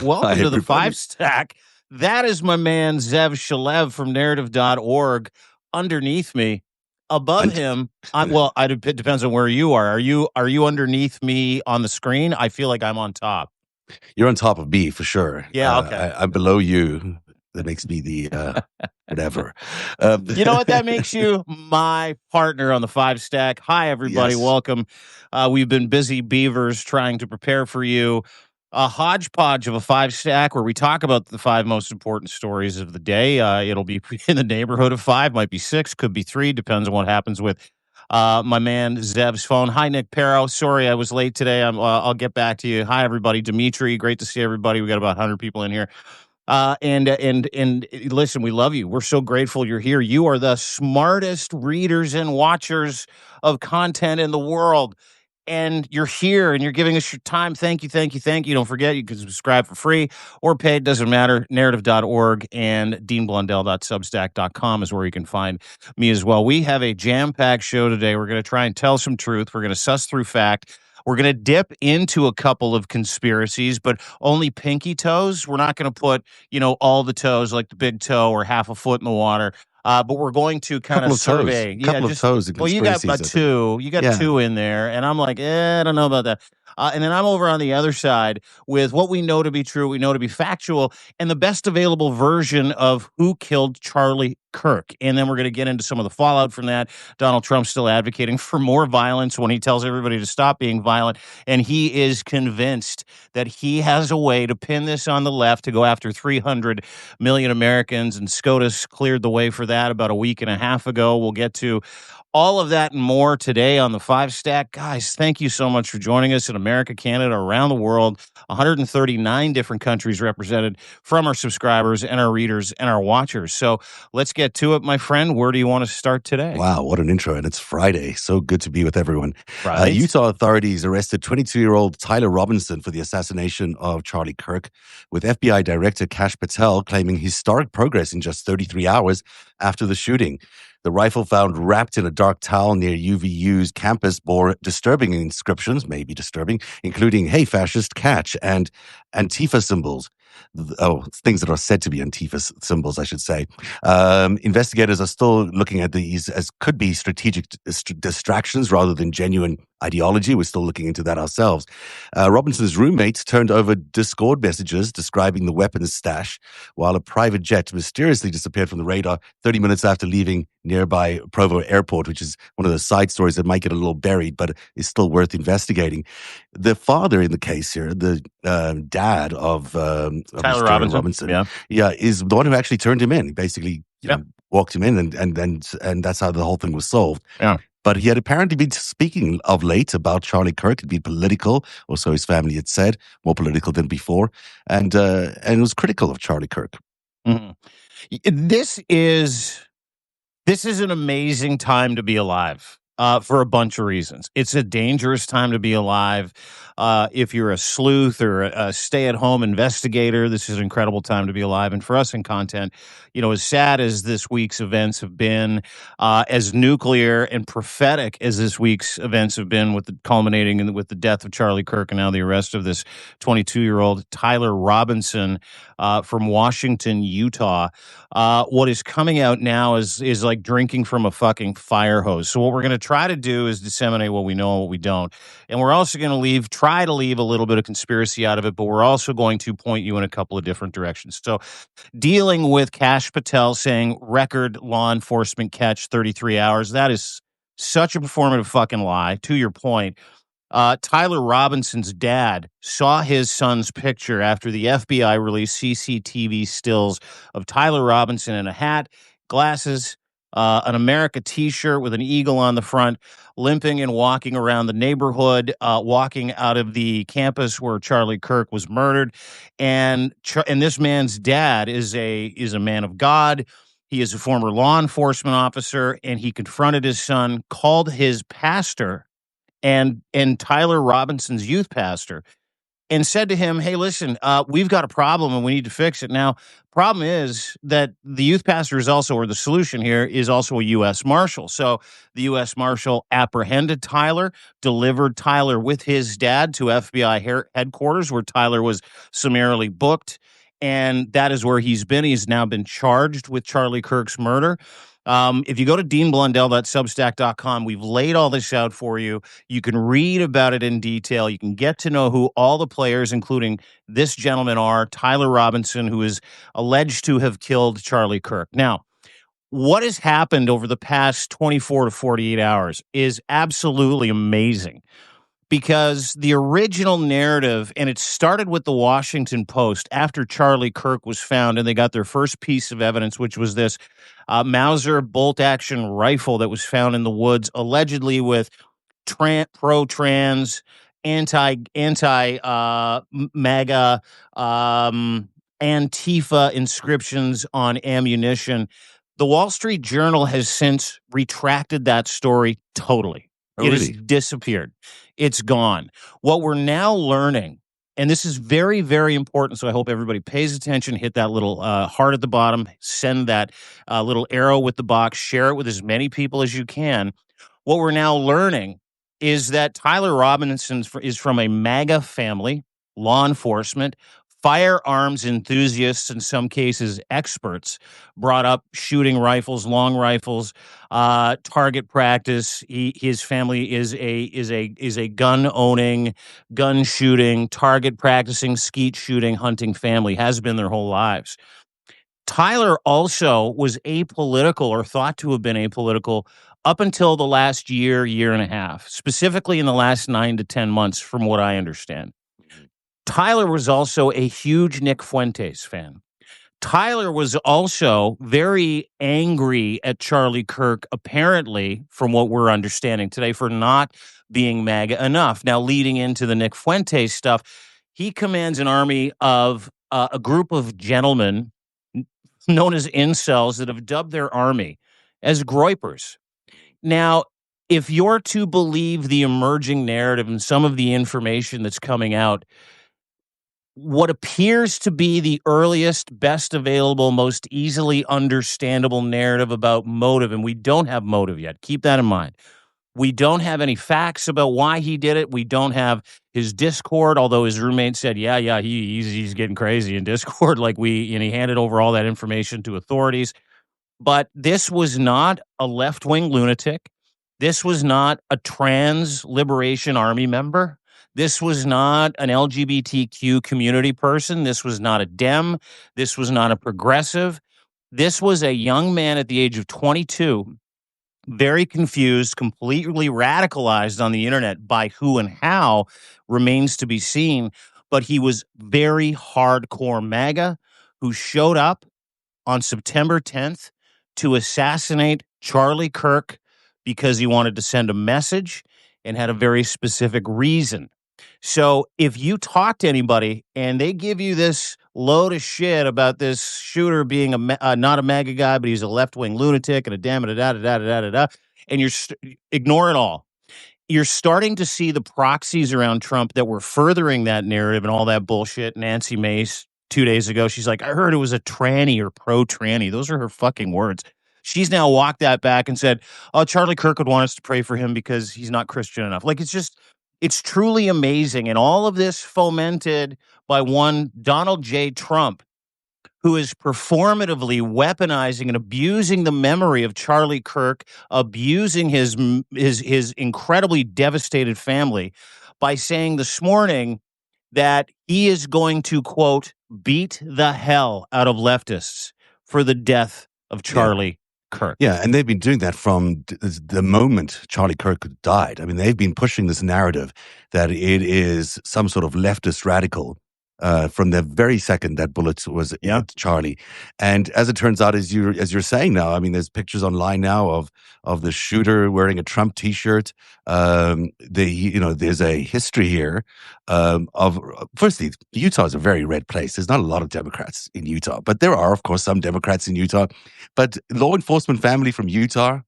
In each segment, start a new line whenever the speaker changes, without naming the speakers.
Welcome
Hi,
to the
everybody.
FiveStack. That is my man Zev Shalev from narrative.org. Underneath me, above
And
him, it depends on where you are. Are you underneath me on the screen? I feel like I'm on top.
you're on top of me for sure.
Yeah, okay.
I'm below you. That makes me the whatever.
You know what? That makes you my partner on the FiveStack. Hi, everybody.
Yes.
Welcome. We've been busy beavers trying to prepare for you a hodgepodge of a FiveStack where we talk about the 5 most important stories of the day. It'll be in the neighborhood of 5, might be 6, could be 3, depends on what happens with my man Zev's phone. Hi, Nick Perro. Sorry I was late today. I'll get back to you. Hi, everybody. Dimitri, great to see everybody. We got about 100 people in here. And listen, we love you. We're so grateful you're here. You are the smartest readers and watchers of content in the world. And you're here and you're giving us your time. Thank you, thank you, thank you. Don't forget, you can subscribe for free or paid, doesn't matter. Narrative.org and deanblundell.substack.com is where you can find me as well. We have a jam-packed show today. We're going to try and tell some truth. We're going to suss through fact. We're going to dip into a couple of conspiracies, but only pinky toes. We're not going to put, all the toes like the big toe or half a foot in the water. But we're going to kind of survey.
Couple of toes.
Well, you got about 2. You got
Yeah.
2 in there, and I'm like, I don't know about that. And then I'm over on the other side with what we know to be true, we know to be factual, and the best available version of who killed Charlie Kirk. And then we're going to get into some of the fallout from that. Donald Trump's still advocating for more violence when he tells everybody to stop being violent. And he is convinced that he has a way to pin this on the left to go after 300 million Americans. And SCOTUS cleared the way for that about a week and a half ago. We'll get to all of that and more today on the FiveStack. Guys, thank you so much for joining us in America, Canada, around the world. 139 different countries represented from our subscribers and our readers and our watchers. So let's get to it, my friend. Where do you want to start today?
Wow, what an intro. And it's Friday. So good to be with everyone.
Right.
Utah authorities arrested 22-year-old Tyler Robinson for the assassination of Charlie Kirk, with FBI Director Kash Patel claiming historic progress in just 33 hours after the shooting. The rifle found wrapped in a dark towel near UVU's campus bore disturbing inscriptions, maybe disturbing, including, "Hey, fascist, catch," and Antifa symbols. Things that are said to be Antifa symbols, I should say. Investigators are still looking at these as could be strategic distractions rather than genuine ideology. We're still looking into that ourselves. Robinson's roommates turned over Discord messages describing the weapons stash, while a private jet mysteriously disappeared from the radar 30 minutes after leaving nearby Provo Airport, which is one of those side stories that might get a little buried, but is still worth investigating. The father in the case here, the dad of
Tyler Robinson,
is the one who actually turned him in. He basically walked him in, and that's how the whole thing was solved.
Yeah.
But he had apparently been speaking of late about Charlie Kirk. It'd been political, or so his family had said, more political than before, and was critical of Charlie Kirk.
Mm-hmm. This is an amazing time to be alive. For a bunch of reasons. It's a dangerous time to be alive. If you're a sleuth or a stay-at-home investigator, this is an incredible time to be alive. And for us in content, as sad as this week's events have been, as nuclear and prophetic as this week's events have been, with the culminating with the death of Charlie Kirk and now the arrest of this 22-year-old Tyler Robinson from Washington, Utah. What is coming out now is like drinking from a fucking fire hose. So what we're going to try to do is disseminate what we know and what we don't. And we're also going to try to leave a little bit of conspiracy out of it, but we're also going to point you in a couple of different directions. So dealing with Kash Patel saying record law enforcement catch 33 hours, that is such a performative fucking lie. To your point, Tyler Robinson's dad saw his son's picture after the FBI released CCTV stills of Tyler Robinson in a hat, glasses, an America t-shirt with an eagle on the front, limping and walking around the neighborhood, walking out of the campus where Charlie Kirk was murdered. And this man's dad is a man of God. He is a former law enforcement officer, and he confronted his son, called his pastor and Tyler Robinson's youth pastor and said to him, "Hey, listen, we've got a problem and we need to fix it." Now, problem is that the youth pastor is also, or the solution here is also a U.S. Marshal. So the U.S. Marshal apprehended Tyler, delivered Tyler with his dad to FBI headquarters, where Tyler was summarily booked. And that is where he's been. He's now been charged with Charlie Kirk's murder. If you go to deanblundell.substack.com, we've laid all this out for you. You can read about it in detail. You can get to know who all the players, including this gentleman, are. Tyler Robinson, who is alleged to have killed Charlie Kirk. Now, what has happened over the past 24 to 48 hours is absolutely amazing, because the original narrative, and it started with the Washington Post after Charlie Kirk was found, and they got their first piece of evidence, which was this Mauser bolt-action rifle that was found in the woods, allegedly with pro-trans, MAGA, Antifa inscriptions on ammunition. The Wall Street Journal has since retracted that story totally.
Oh,
It has
really?
disappeared. It's gone. What we're now learning, and this is very, very important, so I hope everybody pays attention, hit that little heart at the bottom, send that little arrow with the box, share it with as many people as you can. What we're now learning is that Tyler Robinson is from a MAGA family, law enforcement, firearms enthusiasts, in some cases experts, brought up shooting rifles, long rifles, target practice. His family is a gun owning, gun shooting, target practicing, skeet shooting, hunting family, has been their whole lives. Tyler also was apolitical, or thought to have been apolitical, up until the last year, year and a half, specifically in the last 9 to 10 months, from what I understand. Tyler was also a huge Nick Fuentes fan. Tyler was also very angry at Charlie Kirk, apparently, from what we're understanding today, for not being MAGA enough. Now, leading into the Nick Fuentes stuff, he commands an army of a group of gentlemen known as incels that have dubbed their army as Groypers. Now, if you're to believe the emerging narrative and some of the information that's coming out, what appears to be the earliest, best available, most easily understandable narrative about motive, and we don't have motive yet. Keep that in mind. We don't have any facts about why he did it. We don't have his Discord, although his roommate said, yeah, he's getting crazy in Discord. And he handed over all that information to authorities. But this was not a left-wing lunatic. This was not a trans Liberation Army member. This was not an LGBTQ community person. This was not a Dem. This was not a progressive. This was a young man at the age of 22, very confused, completely radicalized on the internet. By who and how remains to be seen. But he was very hardcore MAGA, who showed up on September 10th to assassinate Charlie Kirk because he wanted to send a message and had a very specific reason. So if you talk to anybody and they give you this load of shit about this shooter being not a MAGA guy, but he's a left-wing lunatic and a damn it, and ignore it all. You're starting to see the proxies around Trump that were furthering that narrative and all that bullshit. Nancy Mace, 2 days ago, she's like, I heard it was a tranny or pro-tranny. Those are her fucking words. She's now walked that back and said, oh, Charlie Kirk would want us to pray for him because he's not Christian enough. It's truly amazing. And all of this fomented by one Donald J. Trump, who is performatively weaponizing and abusing the memory of Charlie Kirk, abusing his incredibly devastated family by saying this morning that he is going to, quote, beat the hell out of leftists for the death of Charlie Kirk.
Yeah, and they've been doing that from the moment Charlie Kirk died. I mean, they've been pushing this narrative that it is some sort of leftist radical from the very second that bullet was at Charlie. And as it turns out, as you're saying now, I mean, there's pictures online now of the shooter wearing a Trump T-shirt. There's a history here of firstly, Utah is a very red place. There's not a lot of Democrats in Utah, but there are, of course, some Democrats in Utah. But law enforcement family from Utah,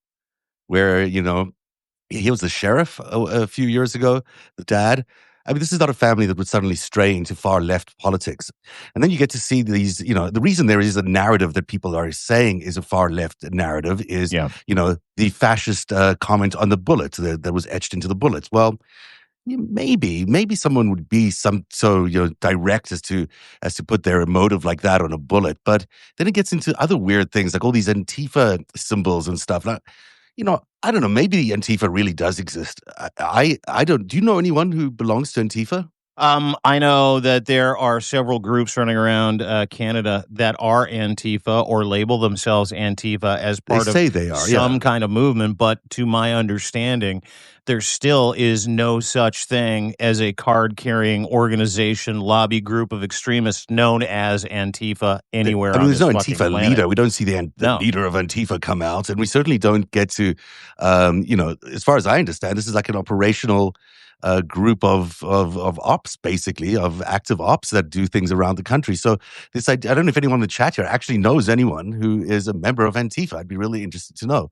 where he was the sheriff a few years ago, the dad. I mean, this is not a family that would suddenly stray into far left politics. And then you get to see these, the reason there is a narrative that people are saying is a far left narrative is,
Yeah.
The fascist comment on the bullet that was etched into the bullets. Well, yeah, maybe someone would be so direct as to put their motive like that on a bullet, but then it gets into other weird things like all these Antifa symbols and stuff. Now, I don't know. Maybe Antifa really does exist. I don't. Do you know anyone who belongs to Antifa?
I know that there are several groups running around Canada that are Antifa or label themselves Antifa as
They
part of
say they are.
some
Yeah.
kind of movement. But to my understanding, there still is no such thing as a card carrying organization, lobby group of extremists known as Antifa anywhere
I mean,
on
there's
this
no
fucking
Antifa
planet.
leader. We don't see the
No.
leader of Antifa come out, and we certainly don't get to, as far as I understand, this is like an operational group of ops, basically, of active ops that do things around the country. So I don't know if anyone in the chat here actually knows anyone who is a member of Antifa. I'd be really interested to know.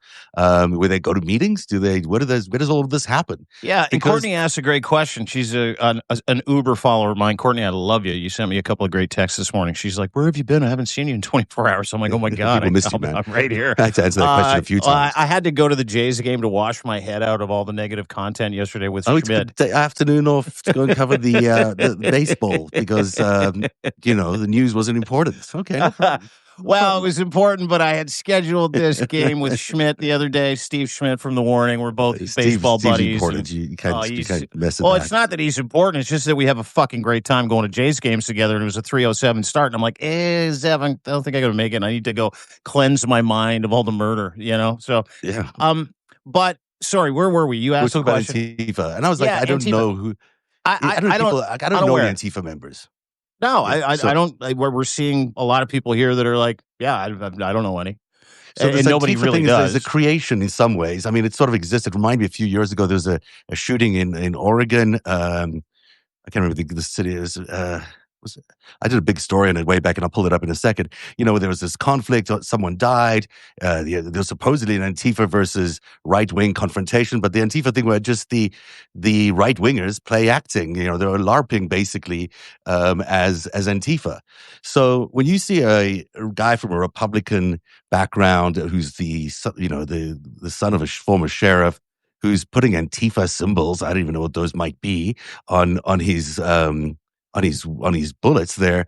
Where they go to meetings? Where does all of this happen?
Yeah, and
Because
Courtney asked a great question. She's an Uber follower of mine. Courtney, I love you. You sent me a couple of great texts this morning. She's like, "Where have you been? I haven't seen you in 24 hours." I'm like, "Oh my god,
people missed you, man.
I'm right here."
I had to answer that question a few times.
I had to go to the Jays game to wash my head out of all the negative content yesterday with
I took
Schmidt.
the afternoon off to go and cover the baseball because the news wasn't important. Okay, no problem.
Well, it was important, but I had scheduled this game with Schmidt the other day. Steve Schmidt from The Warning. We're both baseball
Steve's
buddies.
important. You can't mess with
Well,
that.
it's not that he's important. It's just that we have a fucking great time going to Jays games together, and it was a 3:07 start. And I'm like, Zev, I don't think I'm going to make it. I need to go cleanse my mind of all the murder, So,
Yeah.
But sorry, where were we? You asked a
about
question.
Antifa, and I was like,
Yeah,
I don't
Antifa.
know who. I don't know the Antifa members.
No,
Yeah,
I don't. We're seeing a lot of people here that are like, yeah, I don't know any.
So
and nobody
Antifa
really
thing
does.
Is a creation in some ways. I mean, it sort of existed. Remind me, a few years ago, there was a shooting in Oregon. I can't remember the city is. I did a big story on it way back, and I'll pull it up in a second. There was this conflict. Someone died. There was supposedly an Antifa versus right wing confrontation, but the Antifa thing where just the right wingers play acting. They're LARPing basically as Antifa. So when you see a guy from a Republican background who's the son of a former sheriff, who's putting Antifa symbols, I don't even know what those might be, on his bullets there,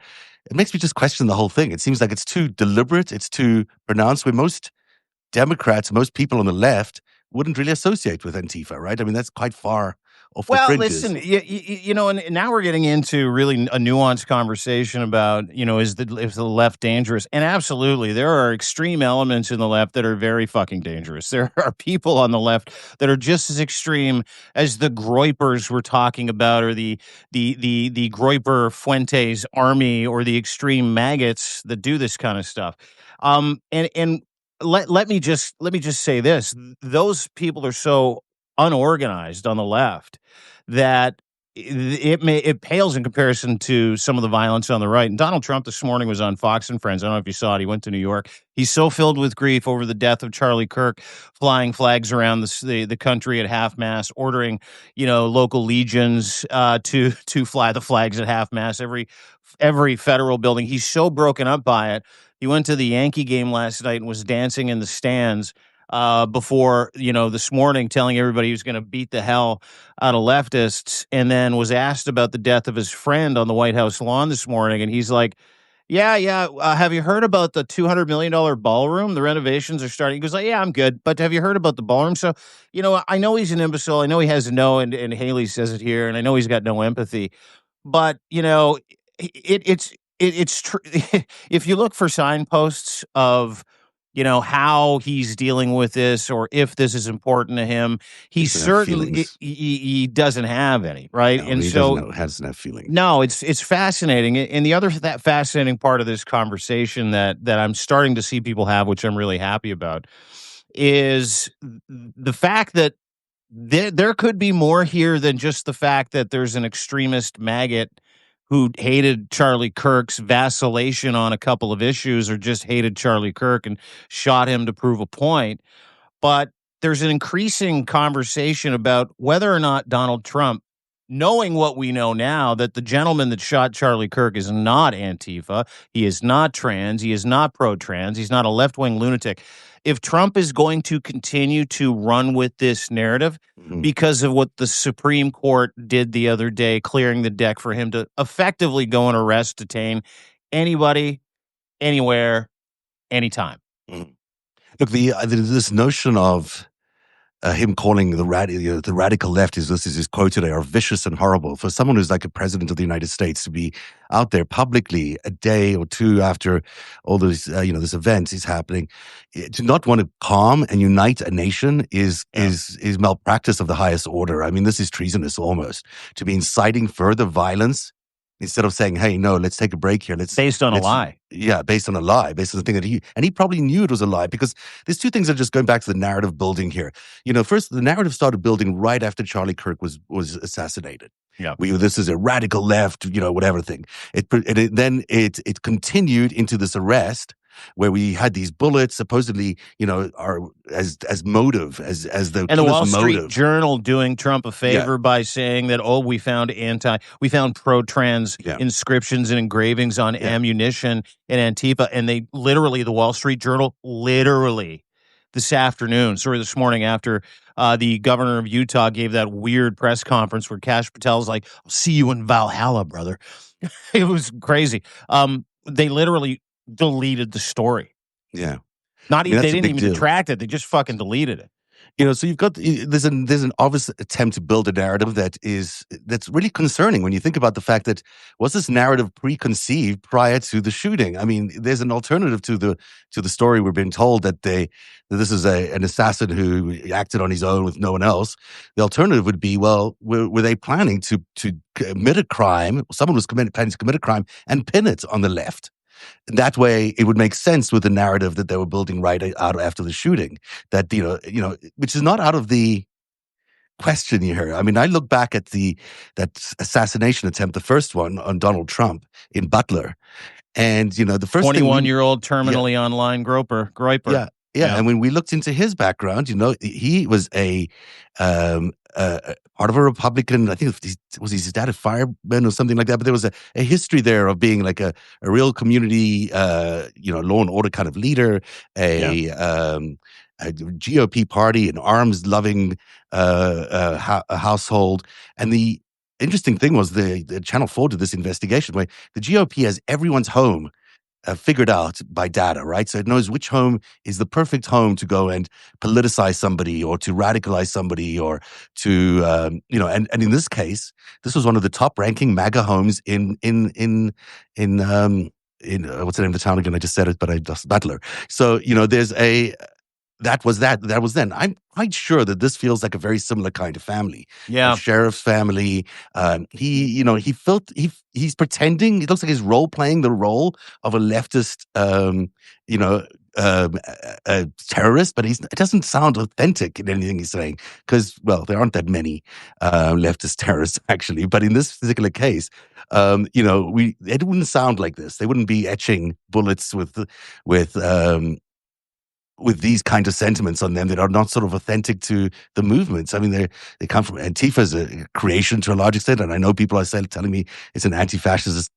it makes me just question the whole thing. It seems like it's too deliberate, it's too pronounced, where most Democrats, most people on the left wouldn't really associate with Antifa, right? I mean, that's quite far off the fringes.
Listen, and now we're getting into really a nuanced conversation about, is the left dangerous? And absolutely, there are extreme elements in the left that are very fucking dangerous. There are people on the left that are just as extreme as the Groypers we're talking about, or the Groyper Fuentes army, or the extreme maggots that do this kind of stuff. And let me just say this: those people are so unorganized on the left that it pales in comparison to some of the violence on the right. And Donald Trump this morning was on Fox and Friends. I don't know if you saw it. He went to New York. He's so filled with grief over the death of Charlie Kirk, flying flags around the country at half mast, ordering local legions to fly the flags at half mast every federal building. He's so broken up by it. He went to the Yankee game last night and was dancing in the stands before, this morning, telling everybody he was going to beat the hell out of leftists, and then was asked about the death of his friend on the White House lawn this morning. And he's like, yeah. Have you heard about the $200 million ballroom? The renovations are starting. He goes like, yeah, I'm good. But have you heard about the ballroom? So, I know he's an imbecile. I know he has and Haley says it here, and I know he's got no empathy. But, it's true. If you look for signposts of, how he's dealing with this, or if this is important to him, he certainly he doesn't have any, right?
No,
and
he
so
doesn't have feelings.
No, it's fascinating. And the other that fascinating part of this conversation that I'm starting to see people have, which I'm really happy about, is the fact that there could be more here than just the fact that there's an extremist maggot who hated Charlie Kirk's vacillation on a couple of issues, or just hated Charlie Kirk and shot him to prove a point. But there's an increasing conversation about whether or not Donald Trump knowing what we know now, that the gentleman that shot Charlie Kirk is not Antifa, he is not trans, he is not pro-trans, he's not a left-wing lunatic. If Trump is going to continue to run with this narrative because of what the Supreme Court did the other day, clearing the deck for him to effectively go and arrest, detain anybody, anywhere, anytime.
Look, this notion of him calling the radical left, this is his quote today, are vicious and horrible. For someone who's like a president of the United States to be out there publicly a day or two after all this, this event is happening, to not want to calm and unite a nation is malpractice of the highest order. I mean, this is treasonous almost. To be inciting further violence instead of saying, "Hey, no, let's take a break here."
Based on a lie.
Yeah, based on a lie, based on the thing that he probably knew it was a lie, because there's two things that are just going back to the narrative building here. First, the narrative started building right after Charlie Kirk was assassinated.
Yeah,
this is a radical left, whatever thing. Then it continued into this arrest, where we had these bullets supposedly, are as motive, as the
and the Wall
motive.
Street Journal doing Trump a favor by saying that, we found pro-trans inscriptions and engravings on ammunition in Antifa, and they literally, the Wall Street Journal literally this morning after the governor of Utah gave that weird press conference where Kash Patel's like, "I'll see you in Valhalla, brother." It was crazy. They literally deleted the story.
Yeah.
They didn't even detract it. They just fucking deleted it.
So you've got, there's an obvious attempt to build a narrative that's really concerning when you think about the fact that, was this narrative preconceived prior to the shooting? I mean, there's an alternative to the story we're being told that this is an assassin who acted on his own with no one else. The alternative would be, well, were they planning to commit a crime? Someone was planning to commit a crime and pin it on the left. That way, it would make sense with the narrative that they were building right out after the shooting. That which is not out of the question here. I mean, I look back at that assassination attempt, the first one on Donald Trump in Butler, and the first
21-year-old terminally online Groyper.
Yeah, and when we looked into his background, he was a part of a Republican. I think was his dad a fireman or something like that. But there was a history there of being like a real community, law and order kind of leader, a GOP party, an arms-loving household. And the interesting thing was the Channel 4 did this investigation where the GOP has everyone's home figured out by data, right? So it knows which home is the perfect home to go and politicize somebody or to radicalize somebody or to, and in this case, this was one of the top ranking MAGA homes in what's the name of the town again? I just said it, but I just Butler. So, there's that was then. I'm quite sure that this feels like a very similar kind of family.
Yeah.
A sheriff's family. He's pretending, it looks like he's role-playing the role of a leftist, terrorist, but it doesn't sound authentic in anything he's saying because, well, there aren't that many leftist terrorists actually. But in this particular case, it wouldn't sound like this. They wouldn't be etching bullets with these kinds of sentiments on them that are not sort of authentic to the movements. I mean, they come from Antifa's a creation to a large extent, and I know people are telling me it's an anti-fascist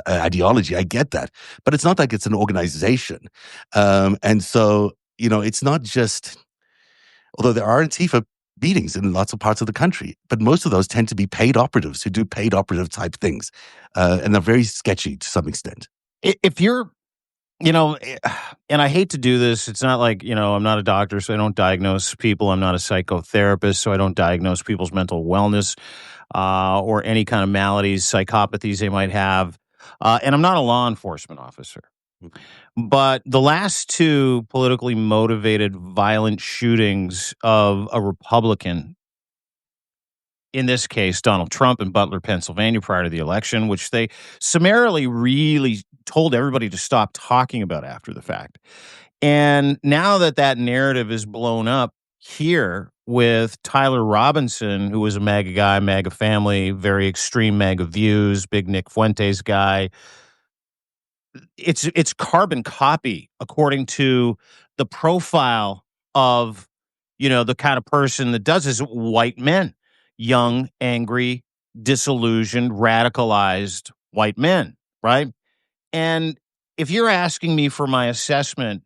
ideology. I get that, but it's not like it's an organization, and so it's not just. Although there are Antifa beatings in lots of parts of the country, but most of those tend to be paid operatives who do paid operative type things, and they're very sketchy to some extent.
If you're and I hate to do this. It's not like, I'm not a doctor, so I don't diagnose people. I'm not a psychotherapist, so I don't diagnose people's mental wellness or any kind of maladies, psychopathies they might have. And I'm not a law enforcement officer. But the last two politically motivated violent shootings of a Republican, in this case, Donald Trump in Butler, Pennsylvania, prior to the election, which they summarily really told everybody to stop talking about after the fact. And now that narrative is blown up here with Tyler Robinson, who was a MAGA guy, MAGA family, very extreme MAGA views, big Nick Fuentes guy. It's carbon copy according to the profile of, the kind of person that does this, white men. young, angry, disillusioned, radicalized white men, right? And if you're asking me for my assessment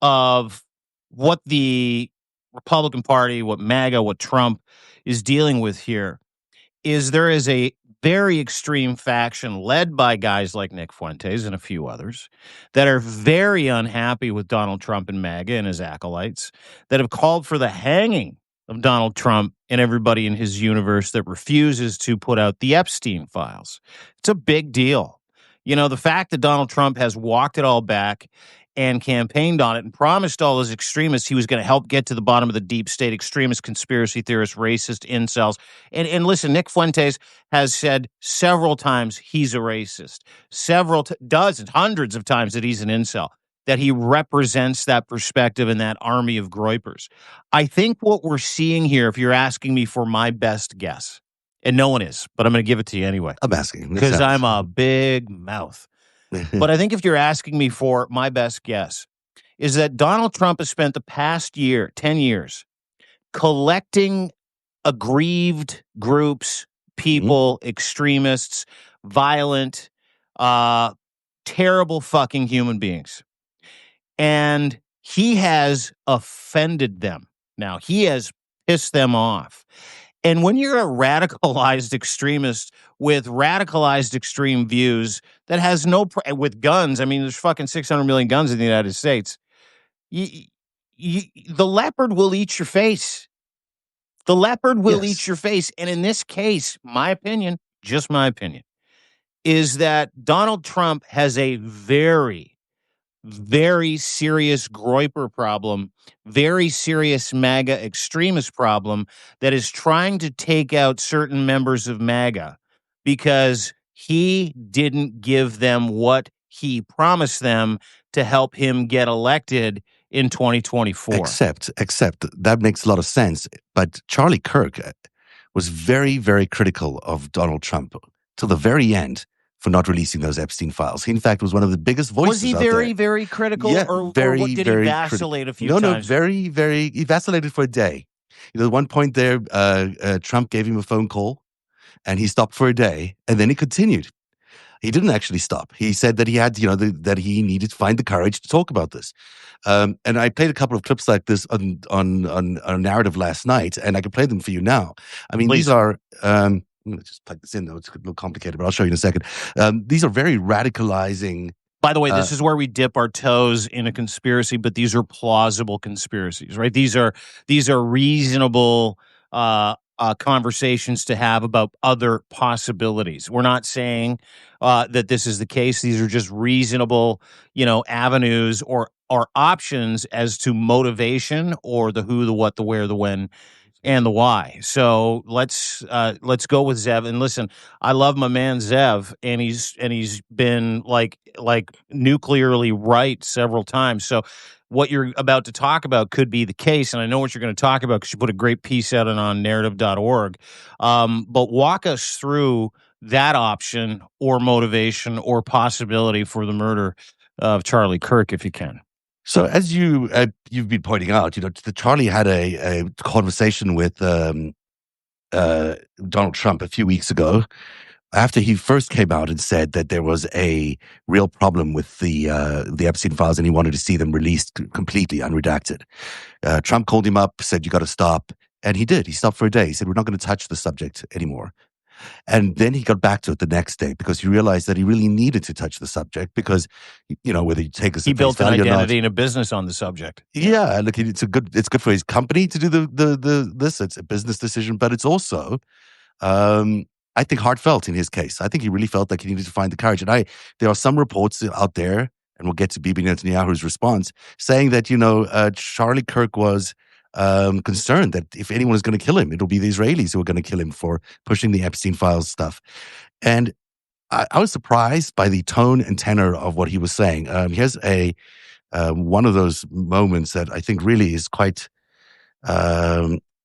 of what the Republican Party, what MAGA, what Trump is dealing with here, is there is a very extreme faction led by guys like Nick Fuentes and a few others that are very unhappy with Donald Trump and MAGA and his acolytes, that have called for the hanging of Donald Trump and everybody in his universe that refuses to put out the Epstein files. It's a big deal. You know, the fact that Donald Trump has walked it all back and campaigned on it and promised all his extremists he was going to help get to the bottom of the deep state, extremist, conspiracy theorists, racist, incels. And listen, Nick Fuentes has said several times he's a racist, dozens, hundreds of times that he's an incel, that he represents that perspective and that army of Groypers. I think what we're seeing here, if you're asking me for my best guess, and no one is, but I'm going to give it to you anyway.
I'm asking.
Because I'm a big mouth. But I think if you're asking me for my best guess, is that Donald Trump has spent the past 10 years, collecting aggrieved groups, people, extremists, violent, terrible fucking human beings. And he has offended them. Now, he has pissed them off. And when you're a radicalized extremist with radicalized extreme views that has with guns, I mean, there's fucking 600 million guns in the United States. The leopard will eat your face. The leopard will eat your face. And in this case, my opinion, just my opinion, is that Donald Trump has a very, very serious Groyper problem, very serious MAGA extremist problem that is trying to take out certain members of MAGA because he didn't give them what he promised them to help him get elected in 2024.
Except that makes a lot of sense. But Charlie Kirk was very, very critical of Donald Trump till the very end for not releasing those Epstein files. He, in fact, was one of the biggest voices.
Was he very, very critical, or did he vacillate a few times?
No, very, very. He vacillated for a day. You know, at one point there, Trump gave him a phone call, and he stopped for a day, and then he continued. He didn't actually stop. He said that he had, that he needed to find the courage to talk about this. And I played a couple of clips like this on a narrative last night, and I can play them for you now. I mean,
Please.
These are. I'm going to just plug this in, though. It's a little complicated, but I'll show you in a second. These are very radicalizing.
By the way, this is where we dip our toes in a conspiracy, but these are plausible conspiracies, right? These are reasonable conversations to have about other possibilities. We're not saying that this is the case. These are just reasonable, avenues or options as to motivation or the who, the what, the where, the when, and the why. So let's go with Zev. And listen, I love my man Zev, and he's been like nuclearly right several times. So what you're about to talk about could be the case, and I know what you're going to talk about because you put a great piece out on narrative.org. But walk us through that option or motivation or possibility for the murder of Charlie Kirk, if you can.
So as you've been pointing out, Charlie had a conversation with Donald Trump a few weeks ago after he first came out and said that there was a real problem with the Epstein files and he wanted to see them released completely unredacted. Trump called him up, said, "You got to stop." And he did. He stopped for a day. He said, "We're not going to touch the subject anymore." And then he got back to it the next day because he realized that he really needed to touch the subject because, whether you take this,
he built an identity and a business on the subject.
Yeah, look, it's good for his company to do this. It's a business decision, but it's also, I think, heartfelt in his case. I think he really felt like he needed to find the courage. And there are some reports out there, and we'll get to Bibi Netanyahu's response, saying that Charlie Kirk was concerned that if anyone is going to kill him, it'll be the Israelis who are going to kill him for pushing the Epstein files stuff. And I was surprised by the tone and tenor of what he was saying. Here's one of those moments that I think really is quite.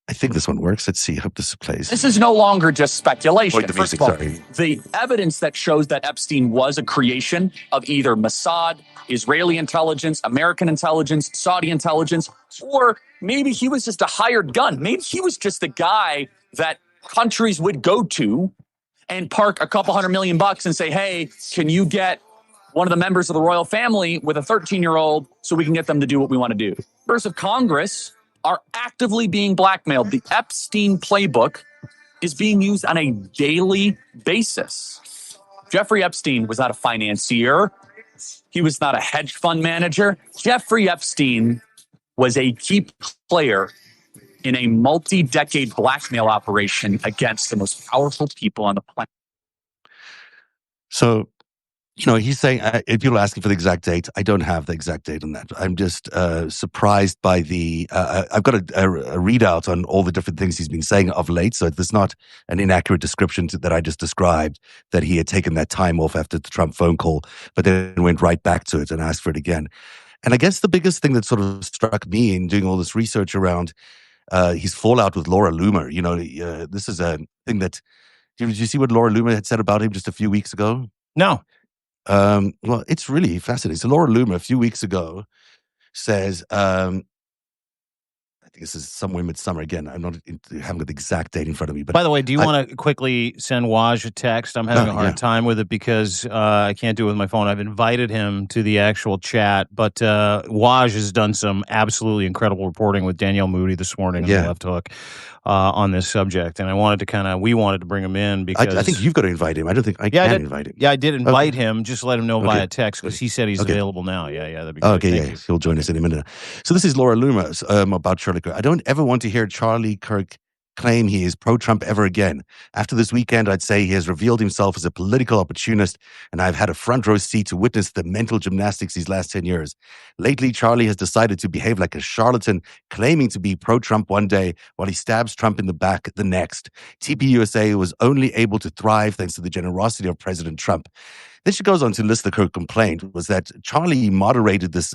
I think this one works. Let's see. I hope this plays.
This is no longer just speculation.
First of all,
the evidence that shows that Epstein was a creation of either Mossad, Israeli intelligence, American intelligence, Saudi intelligence, or maybe he was just a hired gun. Maybe he was just a guy that countries would go to and park a couple $100 million and say, hey, can you get one of the members of the royal family with a 13-year-old so we can get them to do what we want to do? Members of Congress are actively being blackmailed. The Epstein playbook is being used on a daily basis. Jeffrey Epstein was not a financier. He was not a hedge fund manager. Jeffrey Epstein was a key player in a multi-decade blackmail operation against the most powerful people on the planet.
So, he's saying, if people are asking for the exact date, I don't have the exact date on that. I'm just surprised by I've got a readout on all the different things he's been saying of late. So there's not an inaccurate description that I just described, that he had taken that time off after the Trump phone call, but then went right back to it and asked for it again. And I guess the biggest thing that sort of struck me in doing all this research around his fallout with Laura Loomer, this is a thing that, did you see what Laura Loomer had said about him just a few weeks ago?
No.
Well, it's really fascinating. So Laura Loomer a few weeks ago says, I think this is somewhere midsummer again. I haven't got the exact date in front of me. But
by the way, do you want to quickly send Waj a text? I'm having a hard time with it because I can't do it with my phone. I've invited him to the actual chat, but Waj has done some absolutely incredible reporting with Danielle Moody this morning on the Left Hook on this subject, and we wanted to bring him in because
I think you've got to invite him. I don't think I can invite him.
Yeah, I did invite him. Just let him know via text because he said he's available now. Yeah, that'd be great.
Okay, he'll join us in a minute. So this is Laura Loomer about Charlie Kirk. I don't ever want to hear Charlie Kirk claim he is pro-Trump ever again. After this weekend, I'd say he has revealed himself as a political opportunist, and I've had a front row seat to witness the mental gymnastics these last 10 years. Lately, Charlie has decided to behave like a charlatan, claiming to be pro-Trump one day while he stabs Trump in the back the next. TPUSA was only able to thrive thanks to the generosity of President Trump. Then she goes on to list her complaint was that Charlie moderated this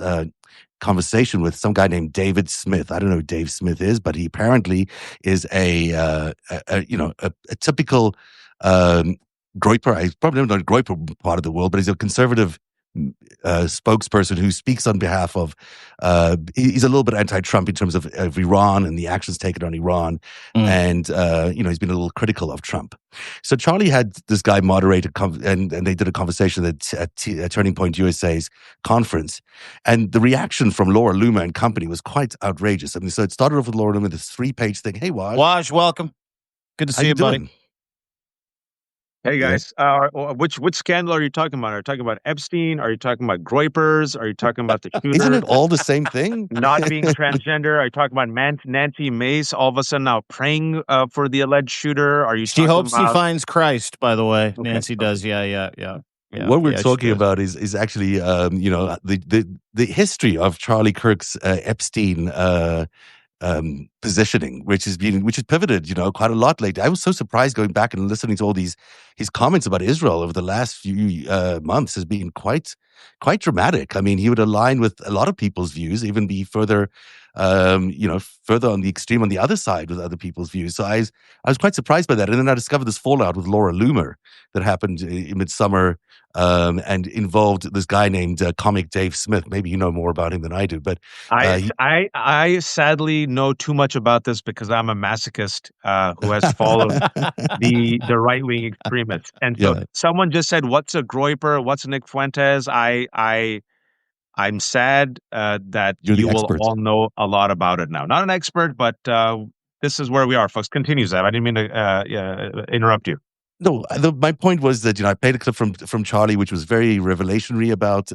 conversation with some guy named David Smith. I don't know who Dave Smith is, but he apparently is a typical Groyper. I probably don't know the Groyper part of the world, but he's a conservative spokesperson who speaks on behalf of. He's a little bit anti-Trump in terms of Iran and the actions taken on Iran, and he's been a little critical of Trump. So Charlie had this guy moderate and they did a conversation at Turning Point USA's conference, and the reaction from Laura Loomer and company was quite outrageous. I mean, so it started off with Laura Loomer, this 3-page thing. Hey, Waj,
welcome. Good to see you, buddy.
Hey guys, which scandal are you talking about? Are you talking about Epstein? Are you talking about Groypers? Are you talking about the shooter?
Isn't it all the same thing?
Not being transgender? Are you talking about Nancy Mace all of a sudden now praying for the alleged shooter? Are you?
She hopes he finds Christ. By the way, Nancy does. Yeah.
What we're talking about is actually the history of Charlie Kirk's Epstein positioning, which has pivoted, quite a lot lately. I was so surprised going back and listening to all his comments about Israel over the last few months has been quite dramatic. I mean, he would align with a lot of people's views, even be further, further on the extreme on the other side with other people's views. So I was quite surprised by that. And then I discovered this fallout with Laura Loomer that happened in midsummer and involved this guy named comic Dave Smith. Maybe you know more about him than I do, but
I sadly know too much about this because I'm a masochist who has followed the right-wing extremists. And so someone just said, "What's a Groyper? What's a Nick Fuentes?" I'm sad that you will all know a lot about it now. Not an expert, but this is where we are, folks. Continue, Zev. I didn't mean to interrupt you.
No, my point was that I played a clip from Charlie, which was very revelatory about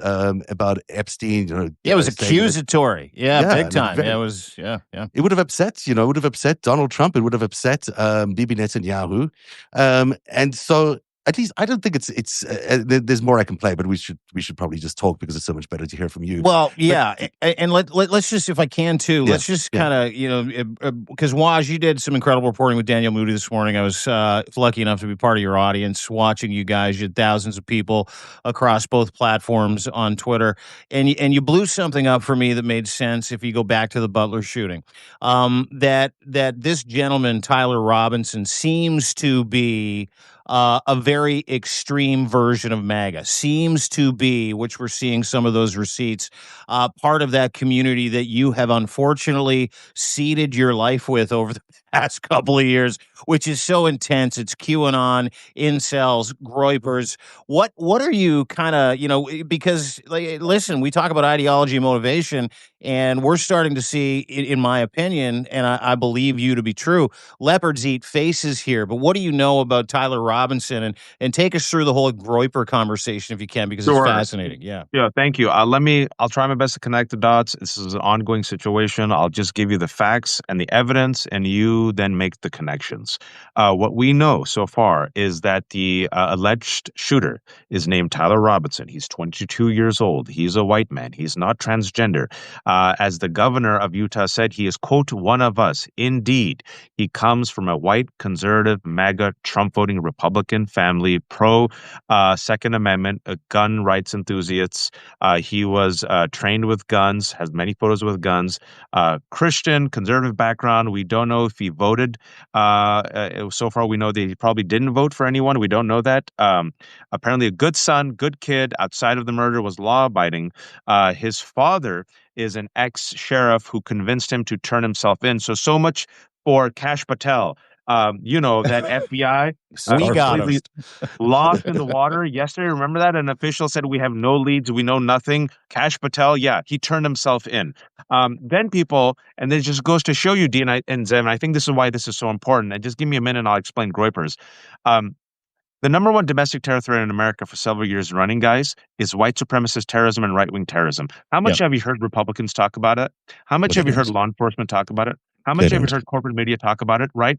Epstein.
It was accusatory. Big time. It was.
It would have upset. It would have upset Donald Trump. It would have upset Bibi Netanyahu, and so. At least I don't think it's. There's more I can play, but we should probably just talk because it's so much better to hear from you.
Well, and let's just, if I can too, let's just kind of because Waj, you did some incredible reporting with Danielle Moody this morning. I was lucky enough to be part of your audience, watching you guys. You had thousands of people across both platforms on Twitter, and you blew something up for me that made sense. If you go back to the Butler shooting, that this gentleman Tyler Robinson seems to be a very extreme version of MAGA. Seems to be, which we're seeing some of those receipts, part of that community that you have unfortunately seeded your life with over the past couple of years, which is so intense. It's QAnon, incels, Groypers. What are you kind of, because listen, we talk about ideology and motivation, and we're starting to see, in my opinion, and I believe you to be true, leopards eat faces here. But what do you know about Tyler Robinson? And take us through the whole Groyper conversation if you can, because it's fascinating. Yeah.
Yeah, thank you. I'll try my best to connect the dots. This is an ongoing situation. I'll just give you the facts and the evidence, and you then make the connections. What we know so far is that the alleged shooter is named Tyler Robinson. He's 22 years old. He's a white man. He's not transgender. As the governor of Utah said, he is, quote, one of us. Indeed, he comes from a white, conservative, MAGA, Trump-voting Republican family, pro-Second Amendment, gun rights enthusiasts. He was trained with guns, has many photos with guns, Christian, conservative background. We don't know if he voted. So far, we know that he probably didn't vote for anyone. We don't know that. Apparently a good son, good kid, outside of the murder, was law-abiding. His father is an ex-sheriff who convinced him to turn himself in. So much for Kash Patel. That FBI
We got him.
lost in the water yesterday. Remember that? An official said, we have no leads. We know nothing. Kash Patel, yeah, he turned himself in. Then people, and it just goes to show you, Dean and Zev, and I think this is why this is so important. And just give me a minute and I'll explain Groypers. The number one domestic terror threat in America for several years running, guys, is white supremacist terrorism and right-wing terrorism. How much have you heard Republicans talk about it? How much have you heard law enforcement talk about it? How much have you heard corporate media talk about it, right?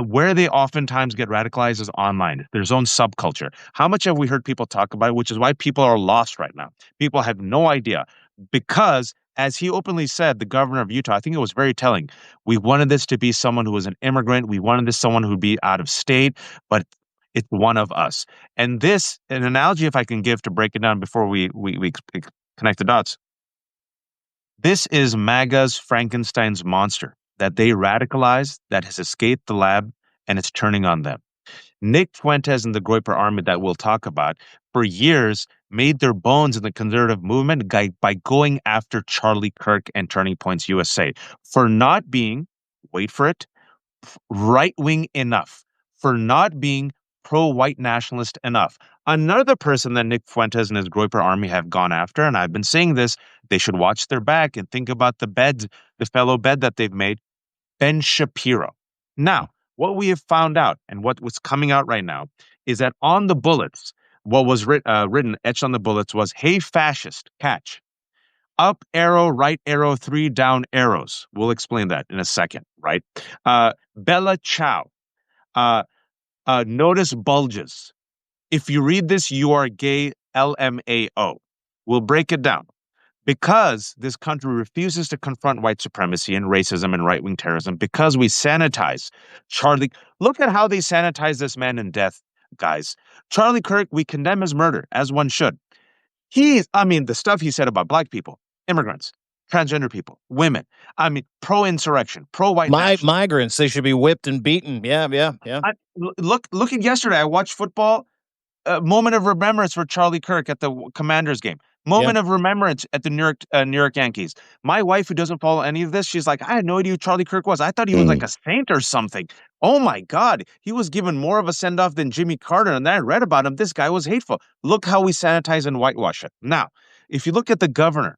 Where they oftentimes get radicalized is online, their own subculture. How much have we heard people talk about it, which is why people are lost right now. People have no idea because, as he openly said, the governor of Utah, I think it was very telling. We wanted this to be someone who was an immigrant. We wanted this someone who would be out of state, but it's one of us. And this, an analogy, if I can give to break it down before we connect the dots. This is MAGA's Frankenstein's monster that they radicalized, that has escaped the lab, and it's turning on them. Nick Fuentes and the Groyper army that we'll talk about for years made their bones in the conservative movement by going after Charlie Kirk and Turning Points USA for not being, wait for it, right-wing enough, for not being pro-white nationalist enough. Another person that Nick Fuentes and his Groyper army have gone after, and I've been saying this, they should watch their back and think about the fellow bed that they've made, Ben Shapiro. Now, what we have found out and what was coming out right now is that on the bullets, what was written, etched on the bullets was, hey, fascist, catch. Up arrow, right arrow, 3 down arrows. We'll explain that in a second, right? Bella Chow. Notice bulges. If you read this, you are gay, LMAO. We'll break it down. Because this country refuses to confront white supremacy and racism and right-wing terrorism, because we sanitize Charlie. Look at how they sanitize this man in death, guys. Charlie Kirk, we condemn his murder, as one should. The stuff he said about black people, immigrants, transgender people, women, pro-insurrection, pro-white
migrants, they should be whipped and beaten. Yeah.
Look at yesterday. I watched football. Moment of remembrance for Charlie Kirk at the Commanders game. Moment of remembrance at the New York Yankees. My wife, who doesn't follow any of this, she's like, I had no idea who Charlie Kirk was. I thought he was like a saint or something. Oh my God, he was given more of a send-off than Jimmy Carter. And then I read about him. This guy was hateful. Look how we sanitize and whitewash it. Now, if you look at the governor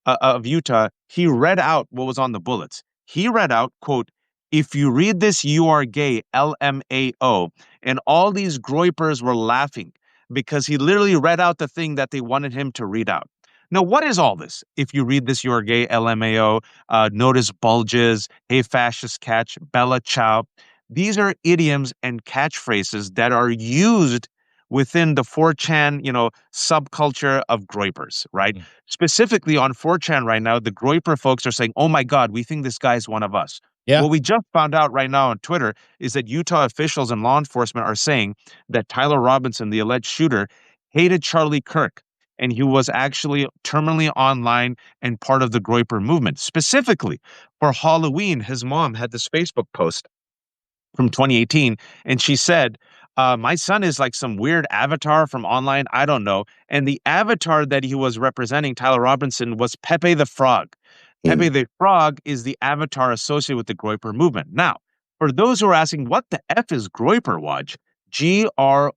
of Utah, he read out what was on the bullets. He read out, quote, if you read this, you are gay, LMAO. And all these Groypers were laughing because he literally read out the thing that they wanted him to read out. Now, what is all this? If you read this, you are gay, LMAO, notice bulges, hey, fascist catch, Bella Chow. These are idioms and catchphrases that are used within the 4chan, subculture of Groypers, right? Specifically on 4chan right now, the Groyper folks are saying, oh my God, we think this guy's one of us. Yeah. What we just found out right now on Twitter is that Utah officials and law enforcement are saying that Tyler Robinson, the alleged shooter, hated Charlie Kirk, and he was actually terminally online and part of the Groyper movement. Specifically, for Halloween, his mom had this Facebook post from 2018, and she said, My son is like some weird avatar from online. I don't know. And the avatar that he was representing, Tyler Robinson, was Pepe the Frog. Pepe the Frog is the avatar associated with the Groyper movement. Now, for those who are asking, what the F is Groyper, Waj? Groyper.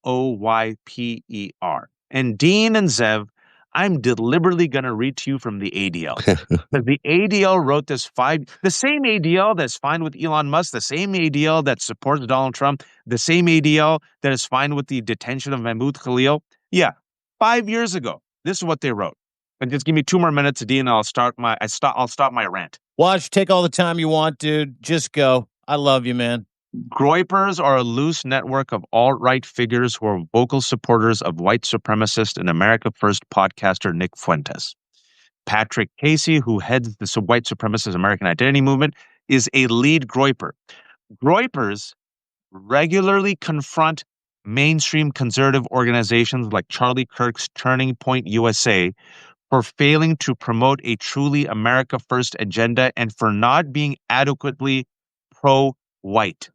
And Dean and Zev, I'm deliberately going to read to you from the ADL. Because the ADL wrote the same ADL that's fine with Elon Musk, the same ADL that supports Donald Trump, the same ADL that is fine with the detention of Mahmoud Khalil. Yeah, 5 years ago, this is what they wrote. And just give me 2 more minutes, Dean, and I'll stop my rant.
Watch, take all the time you want, dude. Just go. I love you, man.
Groypers are a loose network of alt-right figures who are vocal supporters of white supremacist and America First podcaster Nick Fuentes. Patrick Casey, who heads the white supremacist American identity movement, is a lead Groyper. Groypers regularly confront mainstream conservative organizations like Charlie Kirk's Turning Point USA for failing to promote a truly America First agenda and for not being adequately pro-white.